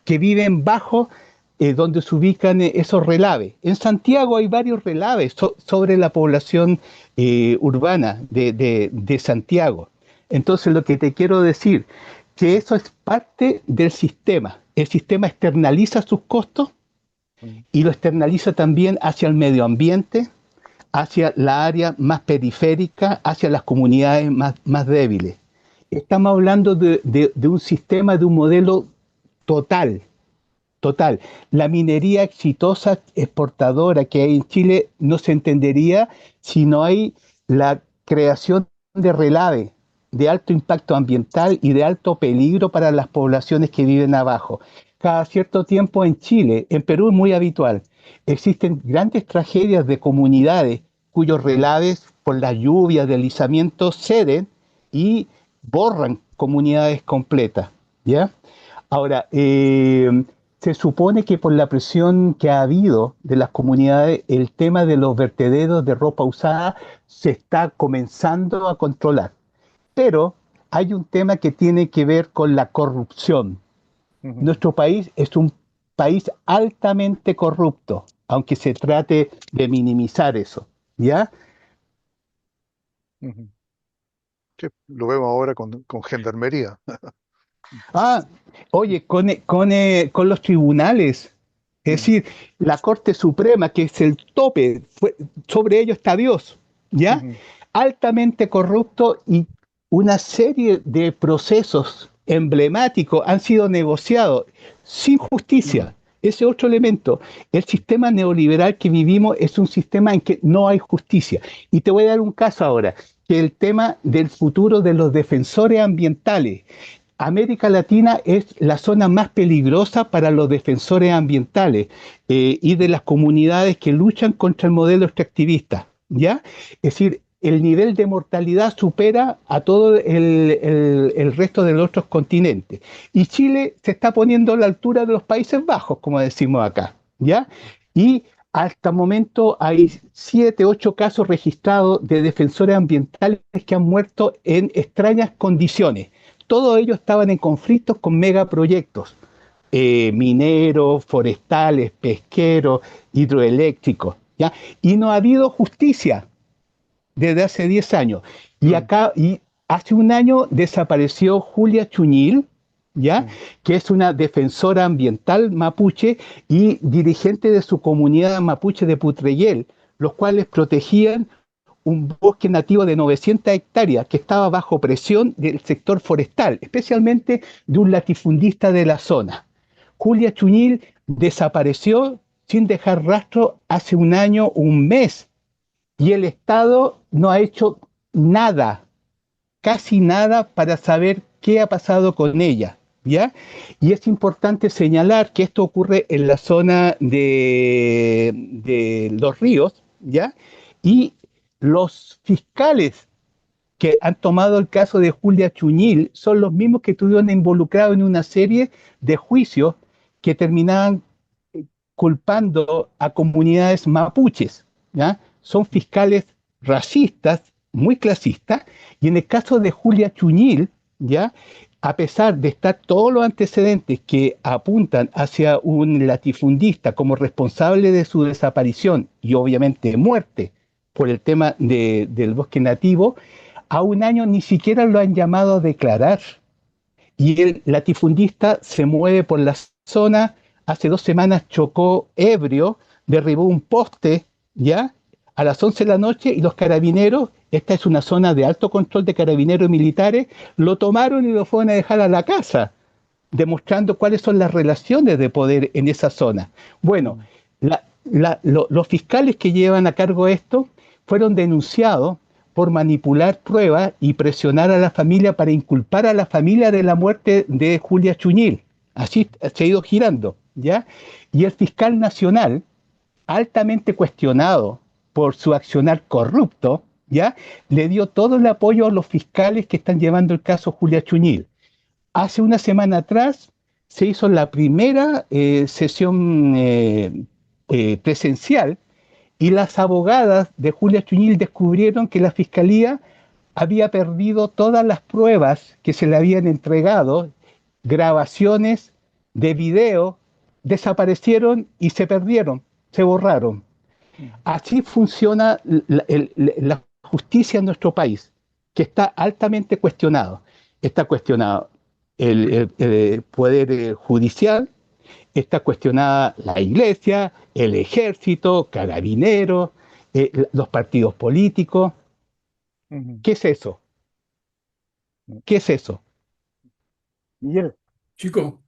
que viven bajo donde se ubican esos relaves. En Santiago hay varios relaves sobre la población urbana de Santiago. Entonces, lo que te quiero decir, que eso es parte del sistema. El sistema externaliza sus costos y lo externaliza también hacia el medio ambiente, hacia la área más periférica, hacia las comunidades más débiles. Estamos hablando de un sistema, de un modelo total, total. La minería exitosa, exportadora que hay en Chile no se entendería si no hay la creación de relave de alto impacto ambiental y de alto peligro para las poblaciones que viven abajo. Cada cierto tiempo en Chile, en Perú es muy habitual, existen grandes tragedias de comunidades cuyos relaves por las lluvias, deslizamientos ceden y borran comunidades completas, ¿ya? Ahora, se supone que por la presión que ha habido de las comunidades, el tema de los vertederos de ropa usada se está comenzando a controlar. Pero hay un tema que tiene que ver con la corrupción. Ujú, Nuestro país es un país altamente corrupto, aunque se trate de minimizar eso, ¿ya? ujú. Sí, lo vemos ahora con gendarmería. Ah, oye, con los tribunales, es Mm, decir, la Corte Suprema, que es el tope, sobre ello está Dios, ¿ya? ujú, Altamente corrupto y una serie de procesos emblemáticos han sido negociados sin mm, justicia. Ese otro elemento, el sistema neoliberal que vivimos es un sistema en que no hay justicia. Y te voy a dar un caso ahora, que el tema del futuro de los defensores ambientales. América Latina es la zona más peligrosa para los defensores ambientales y de las comunidades que luchan contra el modelo extractivista, ¿ya? Es decir, el nivel de mortalidad supera a todo el resto de los otros continentes. Y Chile se está poniendo a la altura de los Países Bajos, como decimos acá, ¿ya? Y hasta el momento hay 7, 8 casos registrados de defensores ambientales que han muerto en extrañas condiciones. Todos ellos estaban en conflictos con megaproyectos, mineros, forestales, pesqueros, hidroeléctricos, ¿ya? Y no ha habido justicia desde hace 10 años. mm, Y hace un año desapareció Julia Chuñil, ¿ya? mm, Que es una defensora ambiental mapuche y dirigente de su comunidad mapuche de Putreyel, los cuales protegían un bosque nativo de 900 hectáreas que estaba bajo presión del sector forestal, especialmente de un latifundista de la zona. Julia Chuñil desapareció sin dejar rastro hace un año, un mes, y el Estado no ha hecho nada, casi nada, para saber qué ha pasado con ella. ¿Ya? Y es importante señalar que esto ocurre en la zona de Los Ríos, ¿ya? Y los fiscales que han tomado el caso de Julia Chuñil son los mismos que estuvieron involucrados en una serie de juicios que terminaban culpando a comunidades mapuches, ¿ya? Son fiscales racistas, muy clasistas, y en el caso de Julia Chuñil, ¿ya? A pesar de estar todos los antecedentes que apuntan hacia un latifundista como responsable de su desaparición y obviamente muerte por el tema del bosque nativo, a un año ni siquiera lo han llamado a declarar. Y el latifundista se mueve por la zona. Hace 2 semanas chocó ebrio, derribó un poste, ¿ya? A las 11 de la noche y los carabineros, esta es una zona de alto control de carabineros y militares, lo tomaron y lo fueron a dejar a la casa, demostrando cuáles son las relaciones de poder en esa zona. Bueno, mm, los fiscales que llevan a cargo esto fueron denunciados por manipular pruebas y presionar a la familia para inculpar a la familia de la muerte de Julia Chuñil. Así se ha ido girando, ¿ya? Y el fiscal nacional, altamente cuestionado por su accionar corrupto, ¿ya? Le dio todo el apoyo a los fiscales que están llevando el caso Julia Chuñil. Hace una semana atrás se hizo la primera sesión presencial y las abogadas de Julia Chuñil descubrieron que la fiscalía había perdido todas las pruebas que se le habían entregado, grabaciones de video, desaparecieron y se perdieron, se borraron. mm, Así funciona la justicia en nuestro país, que está altamente cuestionado. Está cuestionado el poder judicial, está cuestionada la iglesia, el ejército, carabineros, los partidos políticos. ujú, ¿Qué es eso? ¿Qué es eso? Miguel, Chico,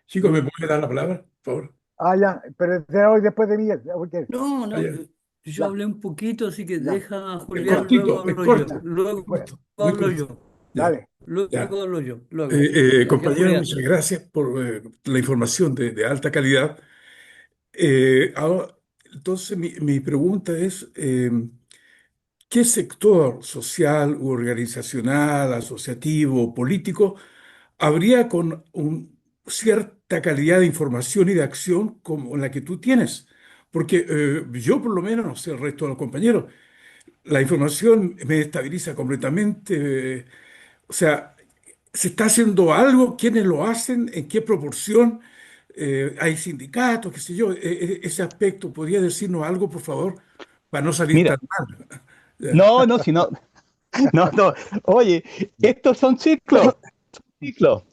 chico, ¿me puede dar la palabra? favor. Ah, ya, pero será hoy después de mí. Ok, No, no, Ah, ya, yo ya, hablé un poquito, así que ya, deja a es Julián, luego cortito, es hablo yo, corto, ya. luego Pues, muy hablo corto. yo, Ya, dale. ya. luego hablo yo, luego. Ya, ya, Compañero, Julián. muchas gracias por la información de alta calidad. Ahora, entonces, mi pregunta es, ¿qué sector social u organizacional, asociativo o político habría con cierta calidad de información y de acción como la que tú tienes? Porque yo, por lo menos, no sé el resto de los compañeros, la información me estabiliza completamente. O sea, ¿se está haciendo algo? ¿Quiénes lo hacen? ¿En qué proporción? ¿Hay sindicatos? ¿Qué sé yo? Ese aspecto, ¿podría decirnos algo, por favor, para no salir Mira, tan mal? Ya. no, no, si no, no, no. Oye, estos son ciclos.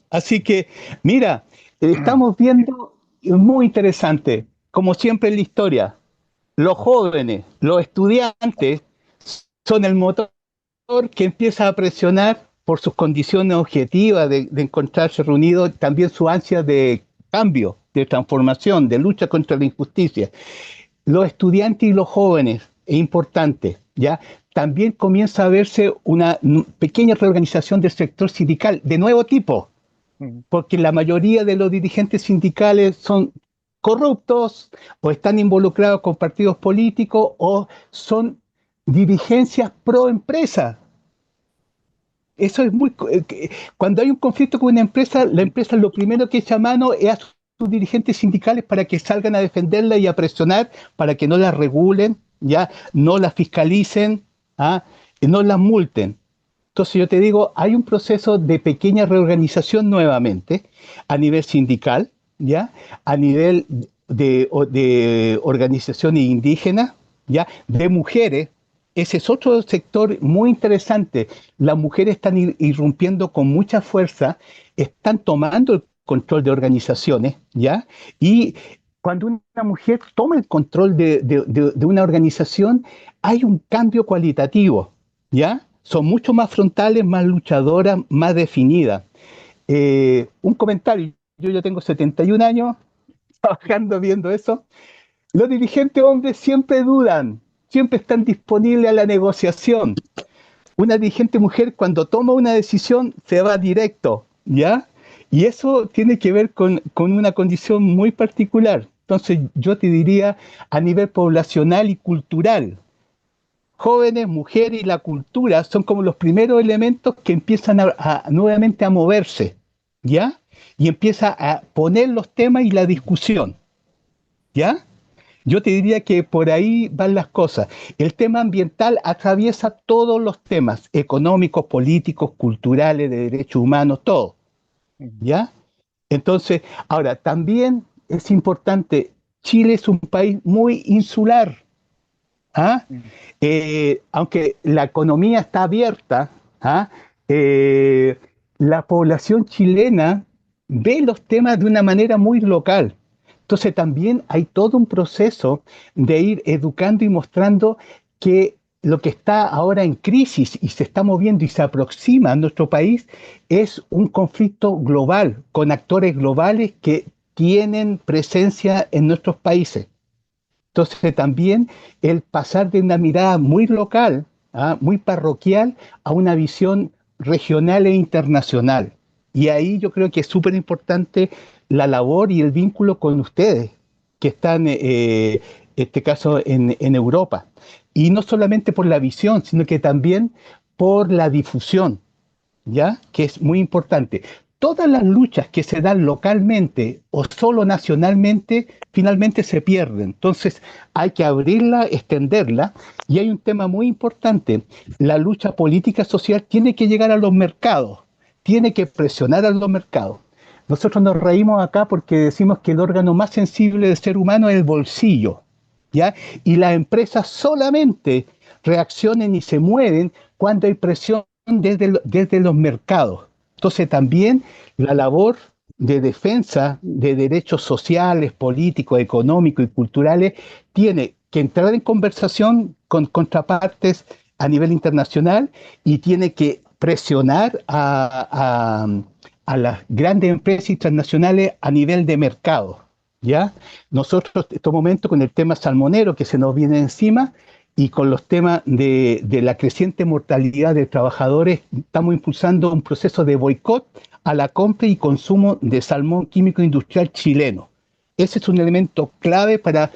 Así que, mira, estamos viendo muy interesante, como siempre en la historia, los jóvenes, los estudiantes son el motor que empieza a presionar por sus condiciones objetivas de encontrarse reunidos, también su ansia de cambio, de transformación, de lucha contra la injusticia. Los estudiantes y los jóvenes, es importante, ¿ya? También comienza a verse una pequeña reorganización del sector sindical de nuevo tipo, Mm. porque la mayoría de los dirigentes sindicales son corruptos o están involucrados con partidos políticos o son dirigencias pro empresa. Eso es cuando hay un conflicto con una empresa, la empresa lo primero que echa mano es a sus dirigentes sindicales para que salgan a defenderla y a presionar para que no la regulen, ya no la fiscalicen, ¿ah? Y no la multen. Entonces yo te digo, hay un proceso de pequeña reorganización nuevamente a nivel sindical, ya, a nivel de organizaciones indígenas, ya, de mujeres. Ese es otro sector muy interesante. Las mujeres están irrumpiendo con mucha fuerza, están tomando el control de organizaciones, ¿ya? Y cuando una mujer toma el control de una organización, hay un cambio cualitativo, ¿ya? Son mucho más frontales, más luchadoras, más definidas. Un comentario, yo ya tengo 71 años trabajando viendo eso. Los dirigentes hombres siempre dudan, siempre están disponibles a la negociación. Una dirigente mujer cuando toma una decisión se va directo, ¿ya? Y eso tiene que ver con una condición muy particular. Entonces yo te diría a nivel poblacional y cultural, jóvenes, mujeres y la cultura son como los primeros elementos que empiezan nuevamente a moverse, ¿ya? Y empieza a poner los temas y la discusión, ¿ya? Yo te diría que por ahí van las cosas. El tema ambiental atraviesa todos los temas, económicos, políticos, culturales, de derechos humanos, todo, Mm. ¿ya? Entonces, ahora, también es importante, Chile es un país muy insular, ¿ah? Mm. Aunque la economía está abierta, ¿ah? Eh, la población chilena ve los temas de una manera muy local. Entonces también hay todo un proceso de ir educando y mostrando que lo que está ahora en crisis y se está moviendo y se aproxima a nuestro país es un conflicto global, con actores globales que tienen presencia en nuestros países. Entonces también el pasar de una mirada muy local, ¿ah? Muy parroquial, a una visión regional e internacional. Y ahí yo creo que es súper importante la labor y el vínculo con ustedes, que están, en este caso, en Europa. Y no solamente por la visión, sino que también por la difusión. ¿Ya? Que es muy importante. Todas las luchas que se dan localmente o solo nacionalmente, finalmente se pierden. Entonces, hay que abrirla, extenderla. Y hay un tema muy importante. La lucha política social tiene que llegar a los mercados, tiene que presionar a los mercados. Nosotros nos reímos acá porque decimos que el órgano más sensible del ser humano es el bolsillo, ¿ya? Y las empresas solamente reaccionan y se mueven cuando hay presión desde los mercados. Entonces también la labor de defensa de derechos sociales, políticos, económicos y culturales tiene que entrar en conversación con contrapartes a nivel internacional y tiene que presionar a las grandes empresas internacionales a nivel de mercado. ¿ya? Nosotros, en estos momentos, con el tema salmonero que se nos viene encima y con los temas de la creciente mortalidad de trabajadores, estamos impulsando un proceso de boicot a la compra y consumo de salmón químico industrial chileno. Ese es un elemento clave para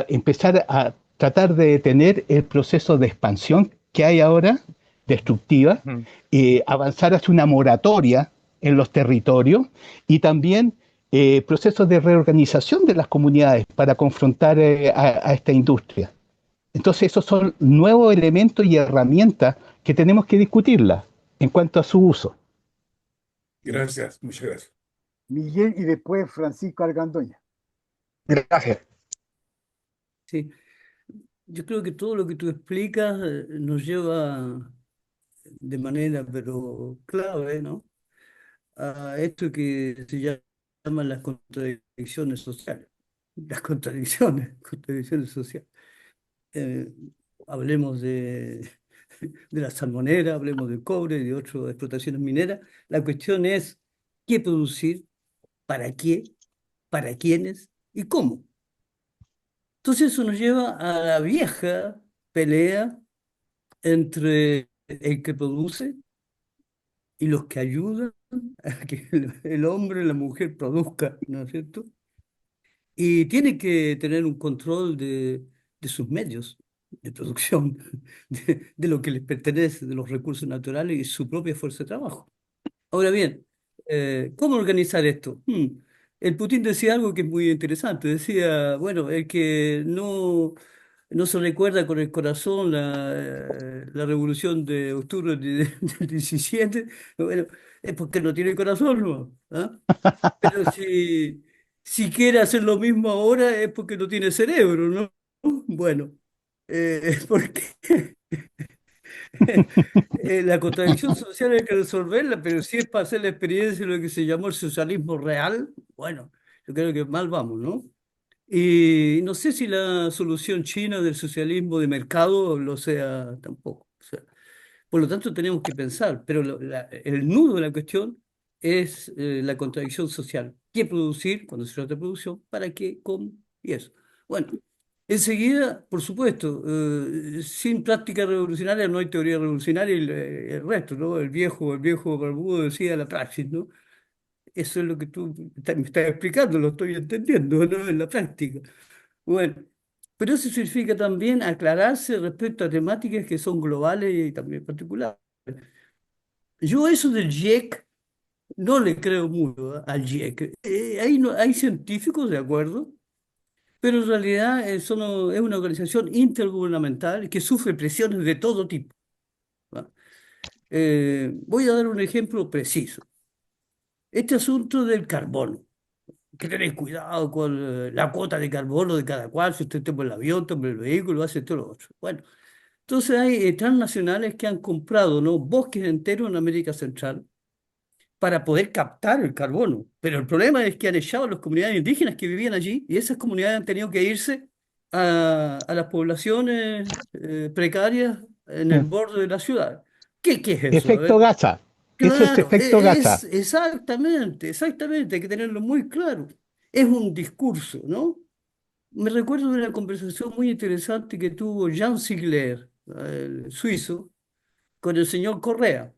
empezar a tratar de detener el proceso de expansión que hay ahora, destructiva, Mm. avanzar hacia una moratoria en los territorios y también procesos de reorganización de las comunidades para confrontar a esta industria. Entonces, esos son nuevos elementos y herramientas que tenemos que discutirlas en cuanto a su uso. Gracias, muchas gracias. Miguel y después Francisco Argandoña. Gracias. Sí, yo creo que todo lo que tú explicas nos lleva de manera, pero clave, ¿no? A esto que se llaman las contradicciones sociales. Las contradicciones sociales. Eh, hablemos de la salmonera, hablemos del cobre y de otras explotaciones mineras. La cuestión es qué producir, para qué, para quiénes y cómo. Entonces eso nos lleva a la vieja pelea entre el que produce y los que ayudan a que el hombre y la mujer produzcan, ¿no es cierto? Y tiene que tener un control de sus medios de producción, de lo que les pertenece, de los recursos naturales y su propia fuerza de trabajo. Ahora bien, ¿cómo organizar esto? El Putin decía algo que es muy interesante. Decía, bueno, el que no se recuerda con el corazón la revolución de octubre del 17, bueno, es porque no tiene corazón, ¿no? ¿Ah? Pero si quiere hacer lo mismo ahora es porque no tiene cerebro, ¿no? Bueno, porque la contradicción social hay que resolverla, pero si es para hacer la experiencia de lo que se llamó el socialismo real, bueno, yo creo que mal vamos, ¿no? Y no sé si la solución china del socialismo de mercado lo sea tampoco. O sea, por lo tanto, tenemos que pensar, pero el nudo de la cuestión es la contradicción social. ¿Qué producir cuando se trata de producción? ¿Para qué? ¿Cómo? Y eso. Bueno, enseguida, por supuesto, sin práctica revolucionaria no hay teoría revolucionaria y el resto, ¿no? El viejo barbudo decía la praxis, ¿no? Eso es lo que tú me estás explicando, lo estoy entendiendo, ¿no? En la práctica. Bueno, pero eso significa también aclararse respecto a temáticas que son globales y también particulares. Yo eso del GIEC no le creo mucho al GIEC. Hay científicos, de acuerdo, pero en realidad es una organización intergubernamental que sufre presiones de todo tipo. ¿Va? Voy a dar un ejemplo preciso. Este asunto del carbono. Hay que tener cuidado con la cuota de carbono de cada cual, si usted toma el avión, toma el vehículo, hace todo lo otro. Bueno, entonces hay transnacionales que han comprado, ¿no?, bosques enteros en América Central para poder captar el carbono. Pero el problema es que han echado a las comunidades indígenas que vivían allí y esas comunidades han tenido que irse a las poblaciones precarias en el borde de la ciudad. ¿Qué es eso? A Efecto ver. Gaza. Eso es Claro, efecto es Gaza. exactamente, hay que tenerlo muy claro. Es un discurso, ¿no? Me recuerdo de una conversación muy interesante que tuvo Jean Sigler, el suizo, con el señor Correa.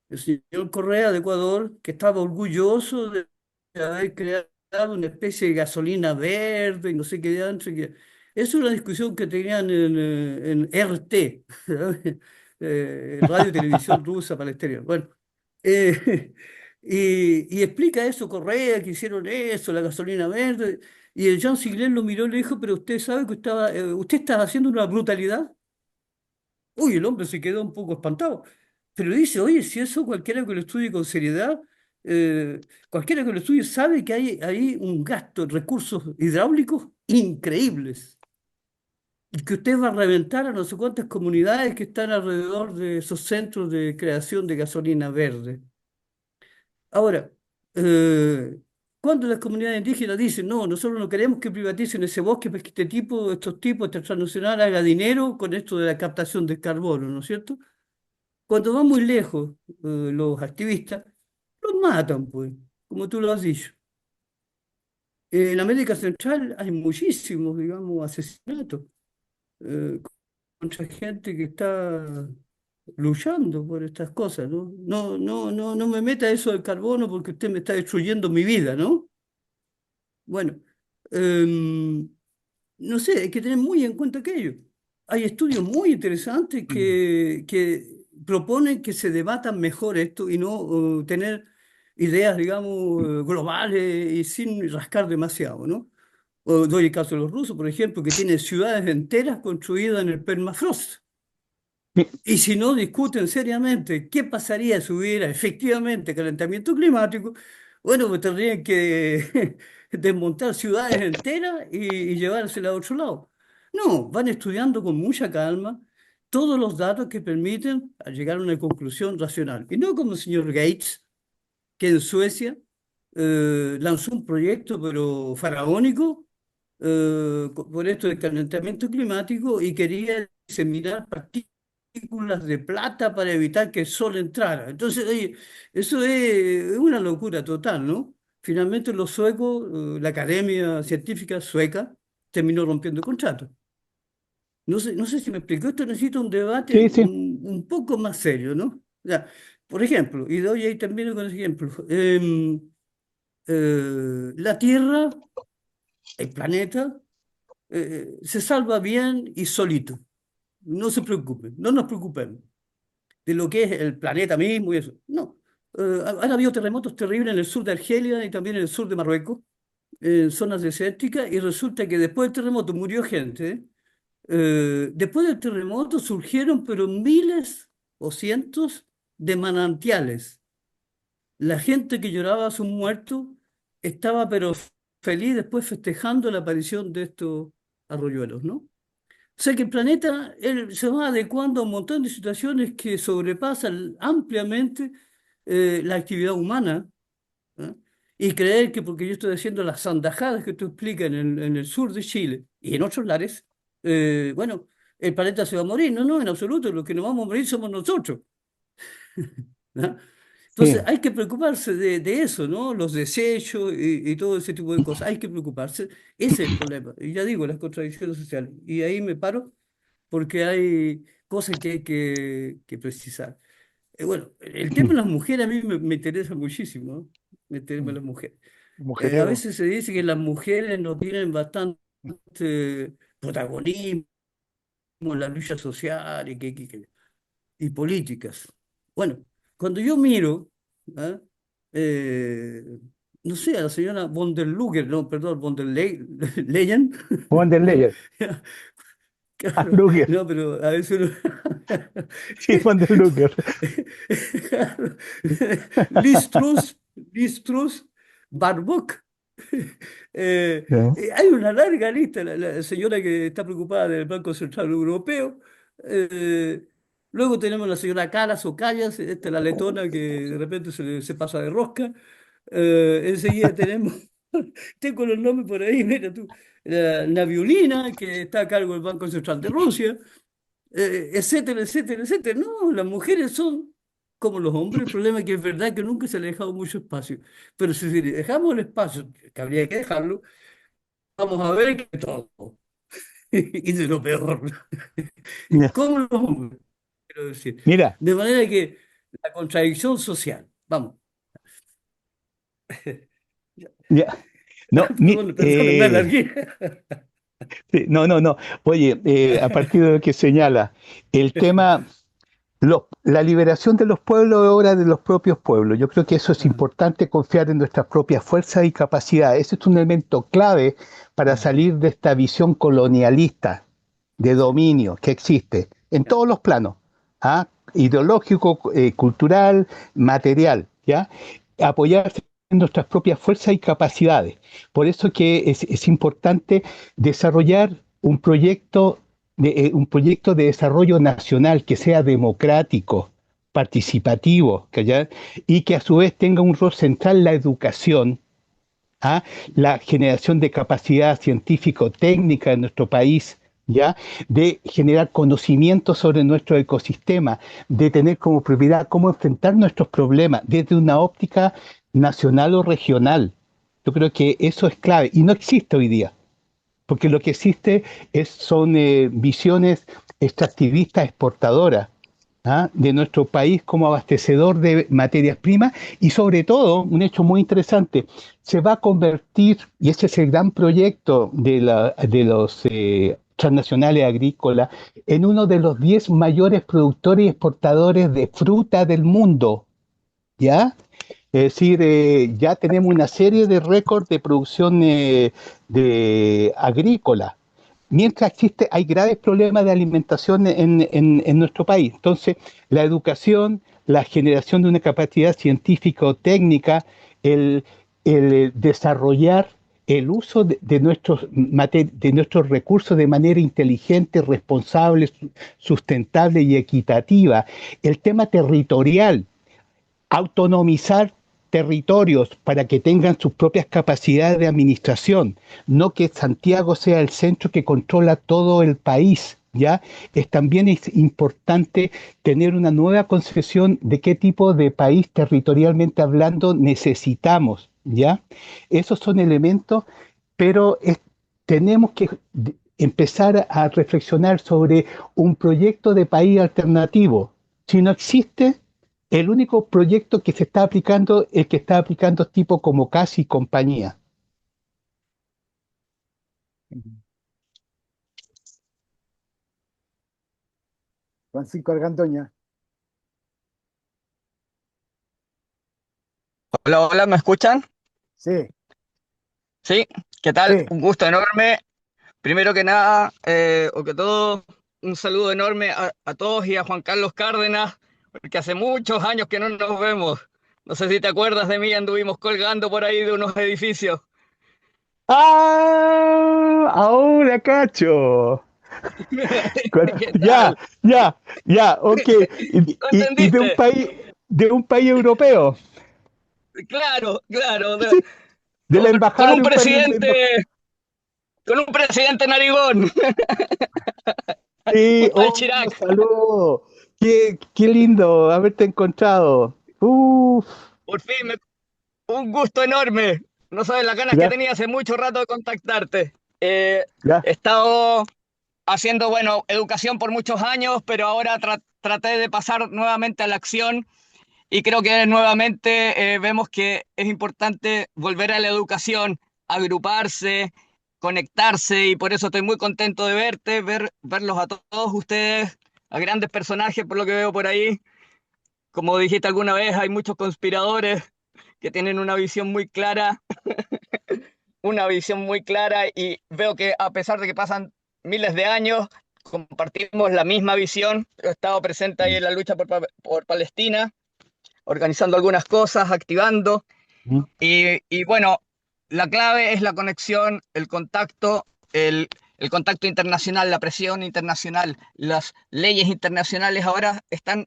El señor Correa de Ecuador, que estaba orgulloso de haber creado una especie de gasolina verde y no sé qué antes. Es una discusión que tenían en RT, Radio y Televisión Rusa para el exterior. Bueno, eh, y explica eso, Correa, que hicieron eso, la gasolina verde. Y el Jean Sigler lo miró y le dijo, pero usted sabe que usted estaba haciendo una brutalidad. Uy, el hombre se quedó un poco espantado. Pero dice, oye, si eso cualquiera que lo estudie con seriedad, cualquiera que lo estudie sabe que hay un gasto en recursos hidráulicos increíbles. Y que usted va a reventar a no sé cuántas comunidades que están alrededor de esos centros de creación de gasolina verde. Ahora, eh, cuando las comunidades indígenas dicen, no, nosotros no queremos que privaticen ese bosque, porque estos tipos, este transnacional haga dinero con esto de la captación del carbono, ¿no es cierto? Cuando van muy lejos, los activistas, los matan, pues, como tú lo has dicho. En América Central hay muchísimos, digamos, asesinatos contra gente que está luchando por estas cosas, ¿no? No me meta eso del carbono porque usted me está destruyendo mi vida, ¿no? Bueno, em, no sé, hay que tener muy en cuenta aquello. Hay estudios muy interesantes que proponen que se debatan mejor esto y no tener ideas, digamos, globales y sin rascar demasiado, ¿no? O doy el caso de los rusos, por ejemplo, que tienen ciudades enteras construidas en el permafrost. Y si no discuten seriamente qué pasaría si hubiera efectivamente calentamiento climático, bueno, pues tendrían que desmontar ciudades enteras y llevárselas a otro lado. No, van estudiando con mucha calma todos los datos que permiten llegar a una conclusión racional. Y no como el señor Gates, que en Suecia lanzó un proyecto, pero faraónico, por esto del calentamiento climático y quería diseminar partículas de plata para evitar que el sol entrara. Entonces, oye, eso es una locura total, ¿no? Finalmente los suecos, la Academia Científica Sueca, terminó rompiendo contrato. No sé si me explico, esto necesita un debate Sí, sí, un poco más serio, ¿no? Ya, por ejemplo, y doy ahí también con ese ejemplo, la Tierra, el planeta, se salva bien y solito. No se preocupen, no nos preocupemos de lo que es el planeta mismo y eso. No. Han habido terremotos terribles en el sur de Argelia y también en el sur de Marruecos, en zonas desérticas, y resulta que después del terremoto murió gente. Después del terremoto surgieron pero miles o cientos de manantiales. La gente que lloraba a sus muertos estaba pero feliz después festejando la aparición de estos arroyuelos, ¿no? O sea que el planeta él, se va adecuando a un montón de situaciones que sobrepasan ampliamente la actividad humana, ¿eh? Y creer que porque yo estoy haciendo las sandajadas que tú explicas en el sur de Chile y en otros lares, bueno, el planeta se va a morir. No, no, en absoluto. Los que nos vamos a morir somos nosotros, ¿no? Entonces sí. hay que preocuparse de eso, ¿no? Los desechos y todo ese tipo de cosas. Hay que preocuparse. Ese es el problema. Y ya digo, las contradicciones sociales. Y ahí me paro porque hay cosas que hay que precisar. Bueno, el tema de las mujeres a mí me interesa muchísimo, ¿no? El tema de las mujeres. A Mujeriego. veces se dice que las mujeres no tienen bastante protagonismo en la lucha social y políticas. Bueno, cuando yo miro, ¿ah? Eh, no sé, a la señora von der Luger, no, perdón, von der Leyen, Von der Leyen, claro, Luger, no, pero a veces uno... sí, Von der Luger. Claro. Liz Truss, Liz Truss, Barbock. ¿No? Hay una larga lista, la señora que está preocupada del Banco Central Europeo. Eh, Luego tenemos la señora Calas o Callas, esta es la letona que de repente se pasa de rosca. Enseguida tenemos, tengo los nombres por ahí, mira tú, la Naviolina, que está a cargo del Banco Central de Rusia, etcétera, etcétera, etcétera. No, las mujeres son como los hombres, el problema es que es verdad que nunca se le ha dejado mucho espacio, pero si le dejamos el espacio, que habría que dejarlo, vamos a ver que todo, y de lo peor, Ya. como los hombres, quiero decir. Mira, De manera que la contradicción social, vamos, ya. No, perdón, me alargué. sí, no, no, no. Oye, a partir de lo que señala, el tema, la liberación de los pueblos es obra de los propios pueblos. Yo creo que eso es importante, confiar en nuestras propias fuerzas y capacidades. Ese es un elemento clave para salir de esta visión colonialista de dominio que existe en todos los planos, ¿ah? Ideológico, cultural, material, ¿ya? Apoyarse en nuestras propias fuerzas y capacidades. Por eso que es importante desarrollar un proyecto de desarrollo nacional que sea democrático, participativo, ¿cachai? Y que a su vez tenga un rol central la educación, ¿ah? La generación de capacidad científico-técnica en nuestro país, ¿ya? De generar conocimiento sobre nuestro ecosistema, de tener como prioridad cómo enfrentar nuestros problemas desde una óptica nacional o regional, Yo creo que eso es clave y no existe hoy día, porque lo que existe son visiones extractivistas exportadoras, ¿ah? De nuestro país como abastecedor de materias primas y sobre todo, un hecho muy interesante, se va a convertir, y ese es el gran proyecto de los transnacionales agrícolas, en uno de los 10 mayores productores y exportadores de fruta del mundo, ¿ya? Es decir, ya tenemos una serie de récords de producción de agrícola. Mientras existe, hay graves problemas de alimentación en nuestro país. Entonces, la educación, la generación de una capacidad científica o técnica, el, el desarrollar el uso de nuestros recursos de manera inteligente, responsable, sustentable y equitativa. El tema territorial, autonomizar territorios para que tengan sus propias capacidades de administración, no que Santiago sea el centro que controla todo el país, ¿ya? También es importante tener una nueva concepción de qué tipo de país territorialmente hablando necesitamos, ¿ya? Esos son elementos, pero tenemos que empezar a reflexionar sobre un proyecto de país alternativo. Si no existe, el único proyecto que se está aplicando es que está aplicando tipo como Casi y compañía. Francisco Argandoña. Hola, hola, ¿me escuchan? Sí, Sí, ¿qué tal? sí. Un gusto enorme. Primero que nada, o que todo, un saludo enorme a todos y a Juan Carlos Cárdenas, porque hace muchos años que no nos vemos. No sé si te acuerdas de mí, anduvimos colgando por ahí de unos edificios. ¡Ah! Ahora cacho. ¿Qué Ya, tal? ya, ok. ¿Lo Y entendiste? de un país europeo, Claro, claro. sí, de la Con embajada un de un país con un presidente narigón, sí, un tal oh, Chirac. saludos. Qué lindo haberte encontrado. Uf, Por fin, un gusto enorme. No sabes las ganas que ya, tenía hace mucho rato de contactarte. ya. He estado haciendo, bueno, educación por muchos años, pero ahora traté de pasar nuevamente a la acción y creo que nuevamente vemos que es importante volver a la educación, agruparse, conectarse y por eso estoy muy contento de verte, verlos a todos ustedes, a grandes personajes por lo que veo por ahí. Como dijiste alguna vez, hay muchos conspiradores que tienen una visión muy clara y veo que a pesar de que pasan miles de años, compartimos la misma visión. He estado presente ahí en la lucha por Palestina, organizando algunas cosas, activando. Mm. Y bueno, la clave es la conexión, el contacto internacional, la presión internacional. Las leyes internacionales ahora están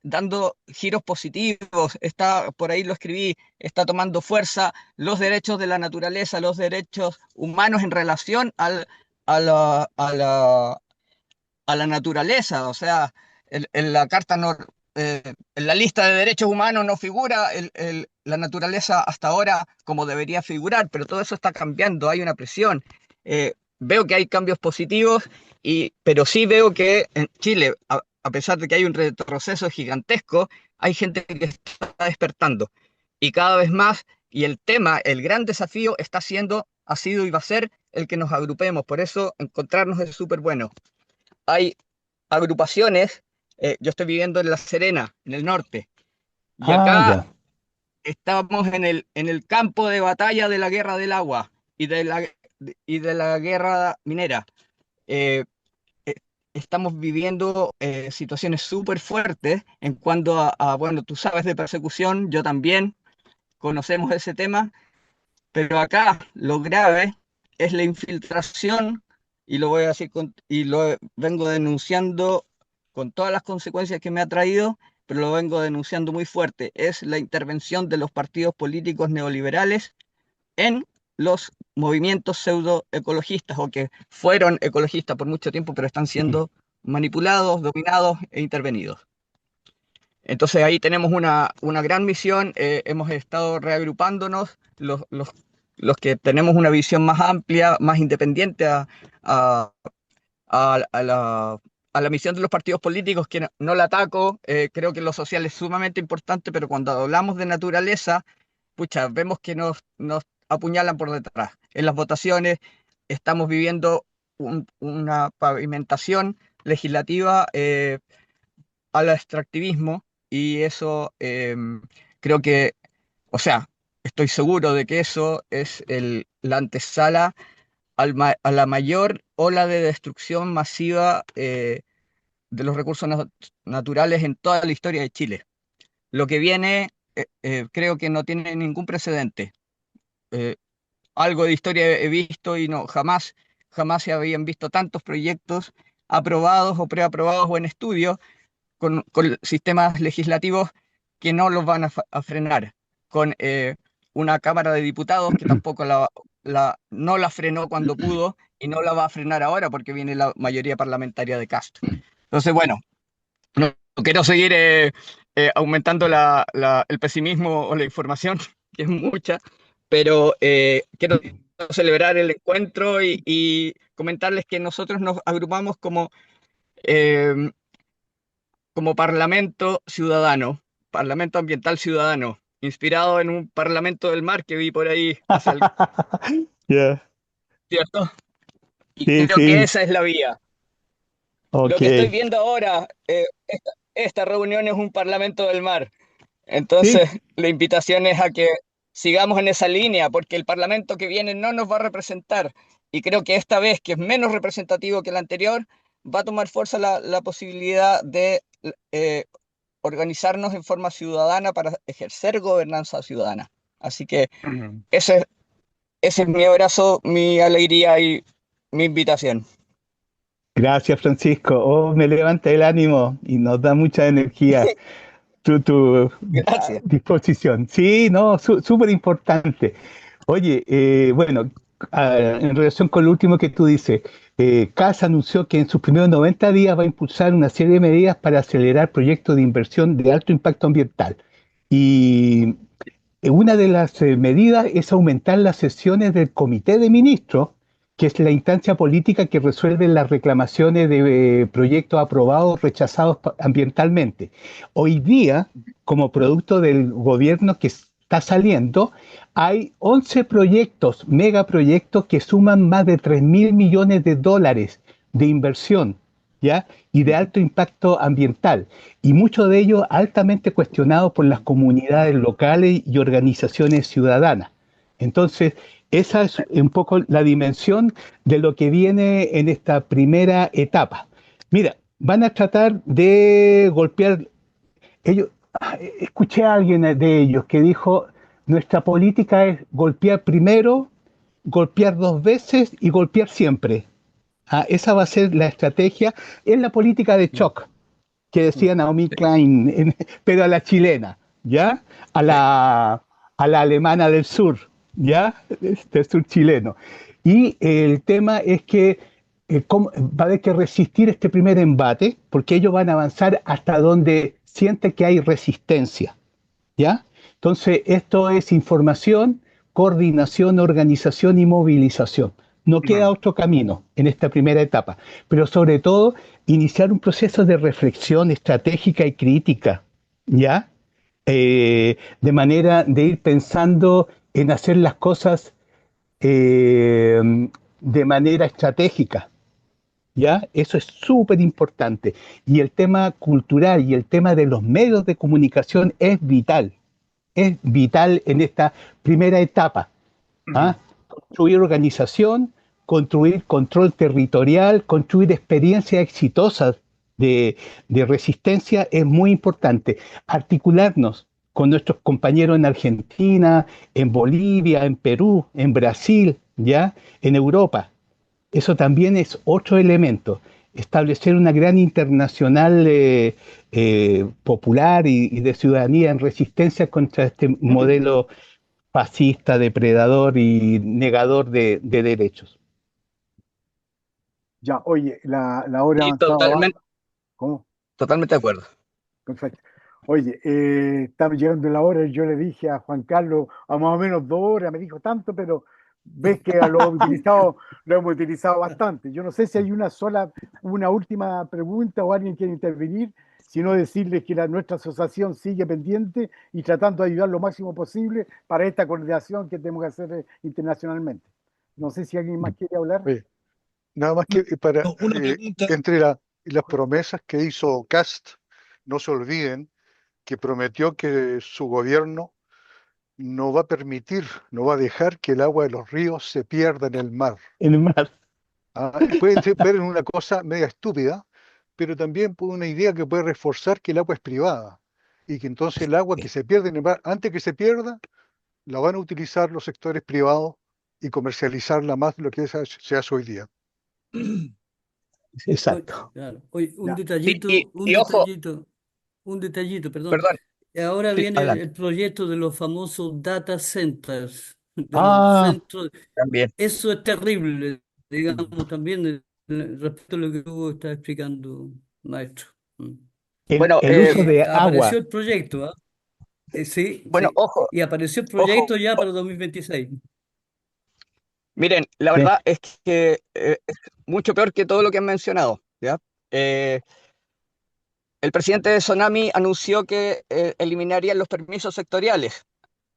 dando giros positivos, está, por ahí lo escribí, está tomando fuerza los derechos de la naturaleza, los derechos humanos en relación a la, a la, a la naturaleza. O sea, en la carta no, en la lista de derechos humanos no figura la naturaleza hasta ahora como debería figurar, pero todo eso está cambiando, hay una presión. Veo que hay cambios positivos, pero sí veo que en Chile, a pesar de que hay un retroceso gigantesco, hay gente que está despertando. Y cada vez más, y el tema, el gran desafío ha sido y va a ser el que nos agrupemos. Por eso encontrarnos es súper bueno. Hay agrupaciones, yo estoy viviendo en La Serena, en el norte, y Ah, acá ya. estamos en el campo de batalla de la guerra del agua y de la guerra minera. Eh, eh, Estamos viviendo situaciones súper fuertes en cuanto bueno, tú sabes de persecución, yo también, conocemos ese tema, pero acá lo grave es la infiltración, y lo voy a decir y lo vengo denunciando con todas las consecuencias que me ha traído, pero lo vengo denunciando muy fuerte. Es la intervención de los partidos políticos neoliberales en los movimientos pseudoecologistas o que fueron ecologistas por mucho tiempo, pero están Mm. siendo manipulados, dominados e intervenidos. Entonces ahí tenemos una gran misión, hemos estado reagrupándonos, los los que tenemos una visión más amplia, más independiente a- a la misión de los partidos políticos, que no la ataco, creo que lo social es sumamente importante, pero cuando hablamos de naturaleza, pucha, vemos que nos apuñalan por detrás. En las votaciones estamos viviendo una pavimentación legislativa al extractivismo y eso creo que, o sea, estoy seguro de que eso es la antesala a la mayor ola de destrucción masiva de los recursos naturales en toda la historia de Chile. Lo que viene creo que no tiene ningún precedente. Eh, Algo de historia he visto y no, jamás se habían visto tantos proyectos aprobados o preaprobados o en estudio con sistemas legislativos que no los van a frenar, con una Cámara de Diputados que tampoco no la frenó cuando pudo y no la va a frenar ahora porque viene la mayoría parlamentaria de Castro. Entonces, bueno, no quiero seguir aumentando el pesimismo o la información, que es mucha, pero quiero celebrar el encuentro y comentarles que nosotros nos agrupamos eh, como Parlamento Ciudadano, Parlamento Ambiental Ciudadano, inspirado en un Parlamento del Mar que vi por ahí hace algo, Ya, ¿cierto? Y sí, creo que sí, esa es la vía. Lo ok. que estoy viendo ahora, esta reunión es un Parlamento del Mar. Sí, Entonces, la invitación es a que sigamos en esa línea, porque el Parlamento que viene no nos va a representar. Y creo que esta vez, que es menos representativo que el anterior, va a tomar fuerza la posibilidad de eh, organizarnos en forma ciudadana para ejercer gobernanza ciudadana. Así que ese, ese es mi abrazo, mi alegría y mi invitación. gracias, Francisco. Oh, me levanta el ánimo y nos da mucha energía tu Gracias. disposición. Sí, no, súper importante. Oye, bueno, en relación con lo último que tú dices, CAS anunció que en sus primeros 90 días va a impulsar una serie de medidas para acelerar proyectos de inversión de alto impacto ambiental. Y una de las medidas es aumentar las sesiones del Comité de Ministros, que es la instancia política que resuelve las reclamaciones de proyectos aprobados o rechazados ambientalmente. Hoy día, como producto del gobierno que está saliendo, hay 11 proyectos, megaproyectos que suman más de 3.000 millones de dólares de inversión, ¿ya? Y de alto impacto ambiental, y muchos de ellos altamente cuestionados por las comunidades locales y organizaciones ciudadanas. Entonces, esa es un poco la dimensión de lo que viene en esta primera etapa. Mira, van a tratar de golpear, ellos, escuché a alguien de ellos que dijo, nuestra política es golpear primero, golpear dos veces y golpear siempre. Esa va a ser la estrategia, es la política de shock que decía Naomi Klein, pero a la chilena, ¿ya? A la alemana del sur, ¿ya? Del sur chileno. Y el tema es que va a haber que resistir este primer embate, porque ellos van a avanzar hasta donde sienten que hay resistencia, ¿ya? Entonces, esto es información, coordinación, organización y movilización. No queda otro camino en esta primera etapa, pero sobre todo iniciar un proceso de reflexión estratégica y crítica, ¿ya? De manera de ir pensando en hacer las cosas eh, de manera estratégica, ¿ya? Eso es súper importante. Y el tema cultural y el tema de los medios de comunicación es vital en esta primera etapa. ¿Ah? Construir organización, construir control territorial, construir experiencias exitosas de resistencia es muy importante. Articularnos con nuestros compañeros en Argentina, en Bolivia, en Perú, en Brasil, ¿ya? En Europa. Eso también es otro elemento. Establecer una gran internacional popular y de ciudadanía en resistencia contra este modelo fascista, depredador y negador de derechos. Ya, oye, la hora Sí, avanzada va. ¿Cómo? totalmente de acuerdo. Perfecto. Oye, estamos llegando la hora y yo le dije a Juan Carlos a más o menos 2 horas, me dijo tanto, pero ves que lo hemos utilizado bastante. Yo no sé si hay una última pregunta o alguien quiere intervenir, sino decirles que nuestra asociación sigue pendiente y tratando de ayudar lo máximo posible para esta coordinación que tenemos que hacer internacionalmente. No sé si alguien más quiere hablar. Oye, nada más que Una pregunta, entre las promesas que hizo Cast, no se olviden que prometió que su gobierno no va a permitir, no va a dejar que el agua de los ríos se pierda en el mar. En el mar. Puede ver en una cosa media estúpida, pero también por una idea que puede reforzar que el agua es privada y que entonces el agua que se pierde en el mar, antes que se pierda, la van a utilizar los sectores privados y comercializarla más de lo que se hace hoy día. Exacto. Claro. Oye, un Ya. detallito, ojo, un detallito, perdón. perdón, Ahora sí, viene adelante, el proyecto de los famosos data centers, de los Ah, centros. también. Eso es terrible, Mm. digamos, también respecto a lo que tú estás explicando, maestro. Mm. Bueno, el uso de Apareció agua. el proyecto, ¿ah? Sí, bueno, sí. ojo, Y apareció el ojo. proyecto ya para 2026. Miren, la Sí. verdad es que es mucho peor que todo lo que han mencionado, ¿ya? Eh, el presidente de Sonami anunció que eliminarían los permisos sectoriales,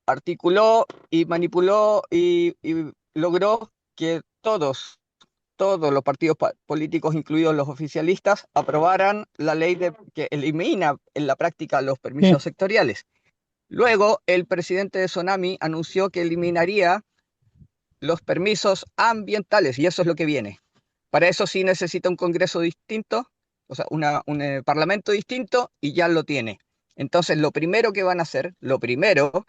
articuló y manipuló y logró que todos los partidos políticos, incluidos los oficialistas, aprobaran la ley que elimina en la práctica los Sí. permisos sectoriales. Luego, el presidente de Sonami anunció que eliminaría los permisos ambientales, y eso es lo que viene. Para eso sí necesita un Congreso distinto, o sea, un Parlamento distinto, y ya lo tiene. Entonces, lo primero que van a hacer, lo primero,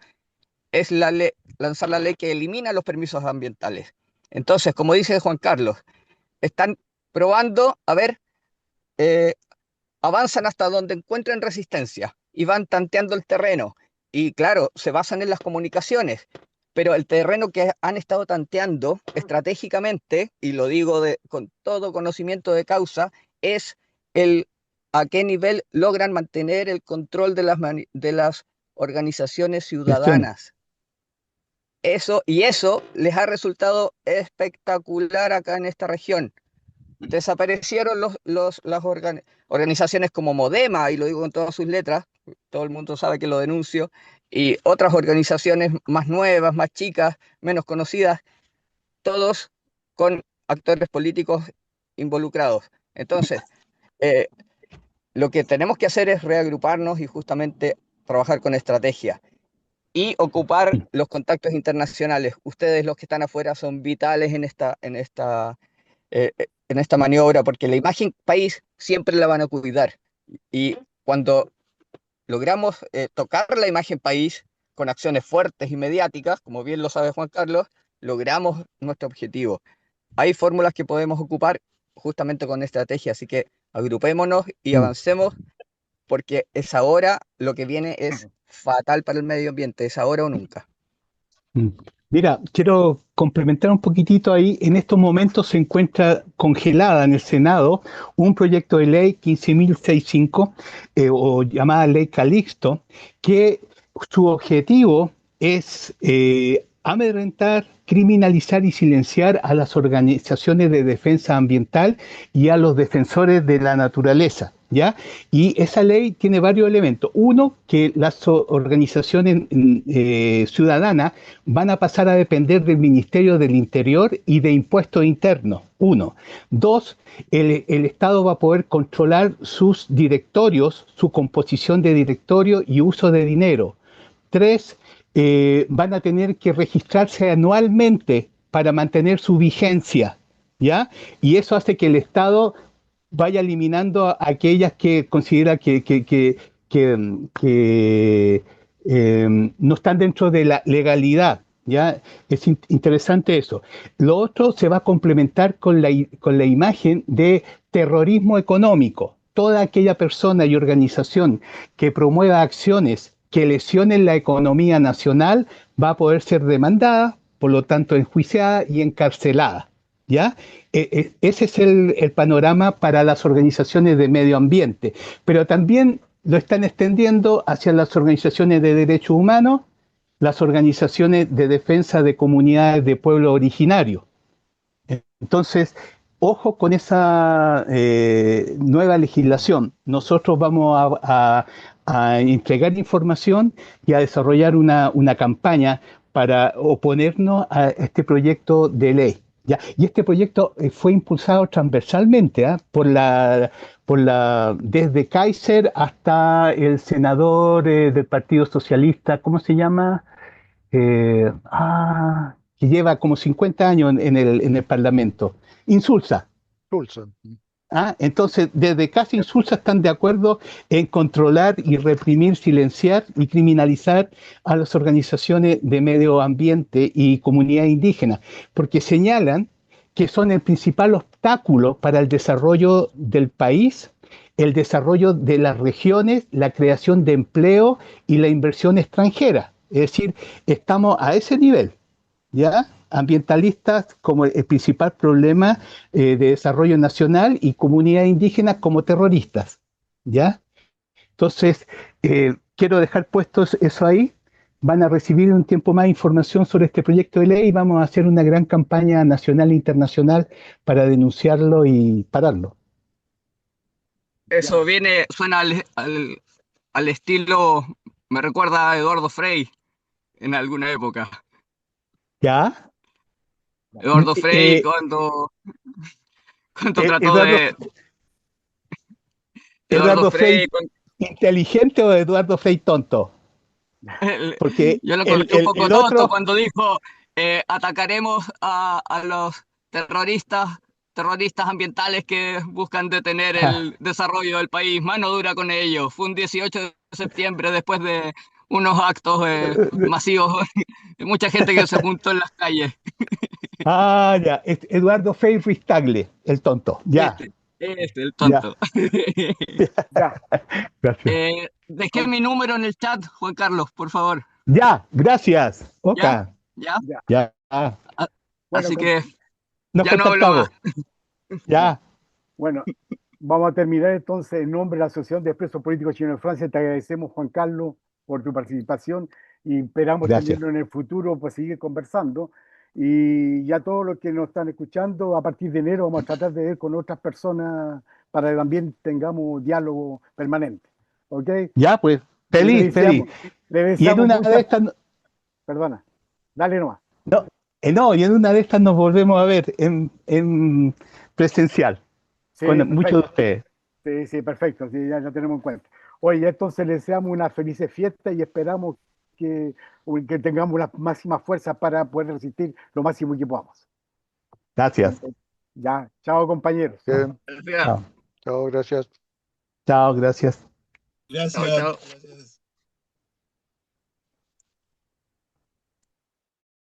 es lanzar la ley que elimina los permisos ambientales. Entonces, como dice Juan Carlos, están probando, a ver, eh, avanzan hasta donde encuentren resistencia y van tanteando el terreno. Y claro, se basan en las comunicaciones, pero el terreno que han estado tanteando estratégicamente, y lo digo con todo conocimiento de causa, es el a qué nivel logran mantener el control de las organizaciones Gestión. ciudadanas. Eso les ha resultado espectacular acá en esta región. Desaparecieron las organizaciones como Modema, y lo digo con todas sus letras, todo el mundo sabe que lo denuncio, y otras organizaciones más nuevas, más chicas, menos conocidas, todos con actores políticos involucrados. Entonces, eh, lo que tenemos que hacer es reagruparnos y justamente trabajar con estrategia y ocupar los contactos internacionales. Ustedes, los que están afuera, son vitales en esta maniobra, porque la imagen país siempre la van a cuidar. Y cuando logramos tocar la imagen país con acciones fuertes y mediáticas, como bien lo sabe Juan Carlos, logramos nuestro objetivo. Hay fórmulas que podemos ocupar justamente con estrategia, así que agrupémonos y Mm. avancemos, porque es ahora, lo que viene es fatal para el medio ambiente, es ahora o nunca. Mm. Mira, quiero complementar un poquitito ahí. En estos momentos se encuentra congelada en el Senado un proyecto de ley 15.065, o llamada Ley Calixto, que su objetivo es amedrentar, criminalizar y silenciar a las organizaciones de defensa ambiental y a los defensores de la naturaleza, ¿ya? Y esa ley tiene varios elementos. Uno, que las organizaciones ciudadanas van a pasar a depender del Ministerio del Interior y de Impuestos Internos. Uno. Dos, el Estado va a poder controlar sus directorios, su composición de directorio y uso de dinero. Tres, van a tener que registrarse anualmente para mantener su vigencia, ¿ya? Y eso hace que el Estado vaya eliminando a aquellas que considera que no están dentro de la legalidad. ¿Ya? Es interesante eso. Lo otro se va a complementar con la imagen de terrorismo económico. Toda aquella persona y organización que promueva acciones que lesionen la economía nacional va a poder ser demandada, por lo tanto enjuiciada y encarcelada. ¿Ya? Ese es el panorama para las organizaciones de medio ambiente. Pero también lo están extendiendo hacia las organizaciones de derechos humanos, las organizaciones de defensa de comunidades de pueblos originarios. Entonces, ojo con esa nueva legislación. Nosotros vamos a entregar información y a desarrollar una campaña para oponernos a este proyecto de ley. ¿Ya? Y este proyecto fue impulsado transversalmente, ¿ah? Desde Kaiser hasta el senador del Partido Socialista, ¿cómo se llama? Que lleva como 50 años en el Parlamento. Insulza. Tulsa. Entonces, desde casi Insulza están de acuerdo en controlar y reprimir, silenciar y criminalizar a las organizaciones de medio ambiente y comunidad indígena, porque señalan que son el principal obstáculo para el desarrollo del país, el desarrollo de las regiones, la creación de empleo y la inversión extranjera. Es decir, estamos a ese nivel, ¿ya? Ambientalistas como el principal problema de desarrollo nacional y comunidad indígena como terroristas, ¿ya? Entonces, quiero dejar puestos eso ahí. Van a recibir en un tiempo más información sobre este proyecto de ley y vamos a hacer una gran campaña nacional e internacional para denunciarlo y pararlo. Eso suena al estilo, me recuerda a Eduardo Frei en alguna época. ¿Ya? Eduardo Frei cuando trató de... Eduardo Frei inteligente o Eduardo Frei tonto. Porque yo lo encontré un poco el tonto otro... cuando dijo atacaremos a los terroristas ambientales que buscan detener el desarrollo del país. Mano dura con ellos. Fue un 18 de septiembre después de unos actos masivos. Mucha gente que se juntó en las calles. Ya. Eduardo Frei Ruiz-Tagle, el tonto. Ya. El tonto. Ya. Gracias. Dejé mi número en el chat, Juan Carlos, por favor. Ya, gracias. Oka. ¿Ya? Ya. Bueno, así que nos ya no hablo más. Ya. Bueno, vamos a terminar entonces. En nombre de la Asociación de Expresos Políticos Chilenos de Francia, te agradecemos, Juan Carlos, por tu participación y esperamos tenerlo en el futuro para seguir conversando. Y ya todos los que nos están escuchando, a partir de enero vamos a tratar de ver con otras personas para que también tengamos diálogo permanente. ¿Ok? Ya, pues, feliz. Y en una de estas... Perdona, dale nomás. No, y en una de estas nos volvemos a ver en presencial, sí, con perfecto. muchos de ustedes. Sí, perfecto, sí, ya tenemos en cuenta. Oye, entonces les deseamos una feliz fiesta y esperamos que tengamos las máximas fuerzas para poder resistir lo máximo que podamos. Gracias. Ya, chao compañeros. Bien. Gracias. Chao, gracias. Chao, gracias. Gracias. Chao. Gracias.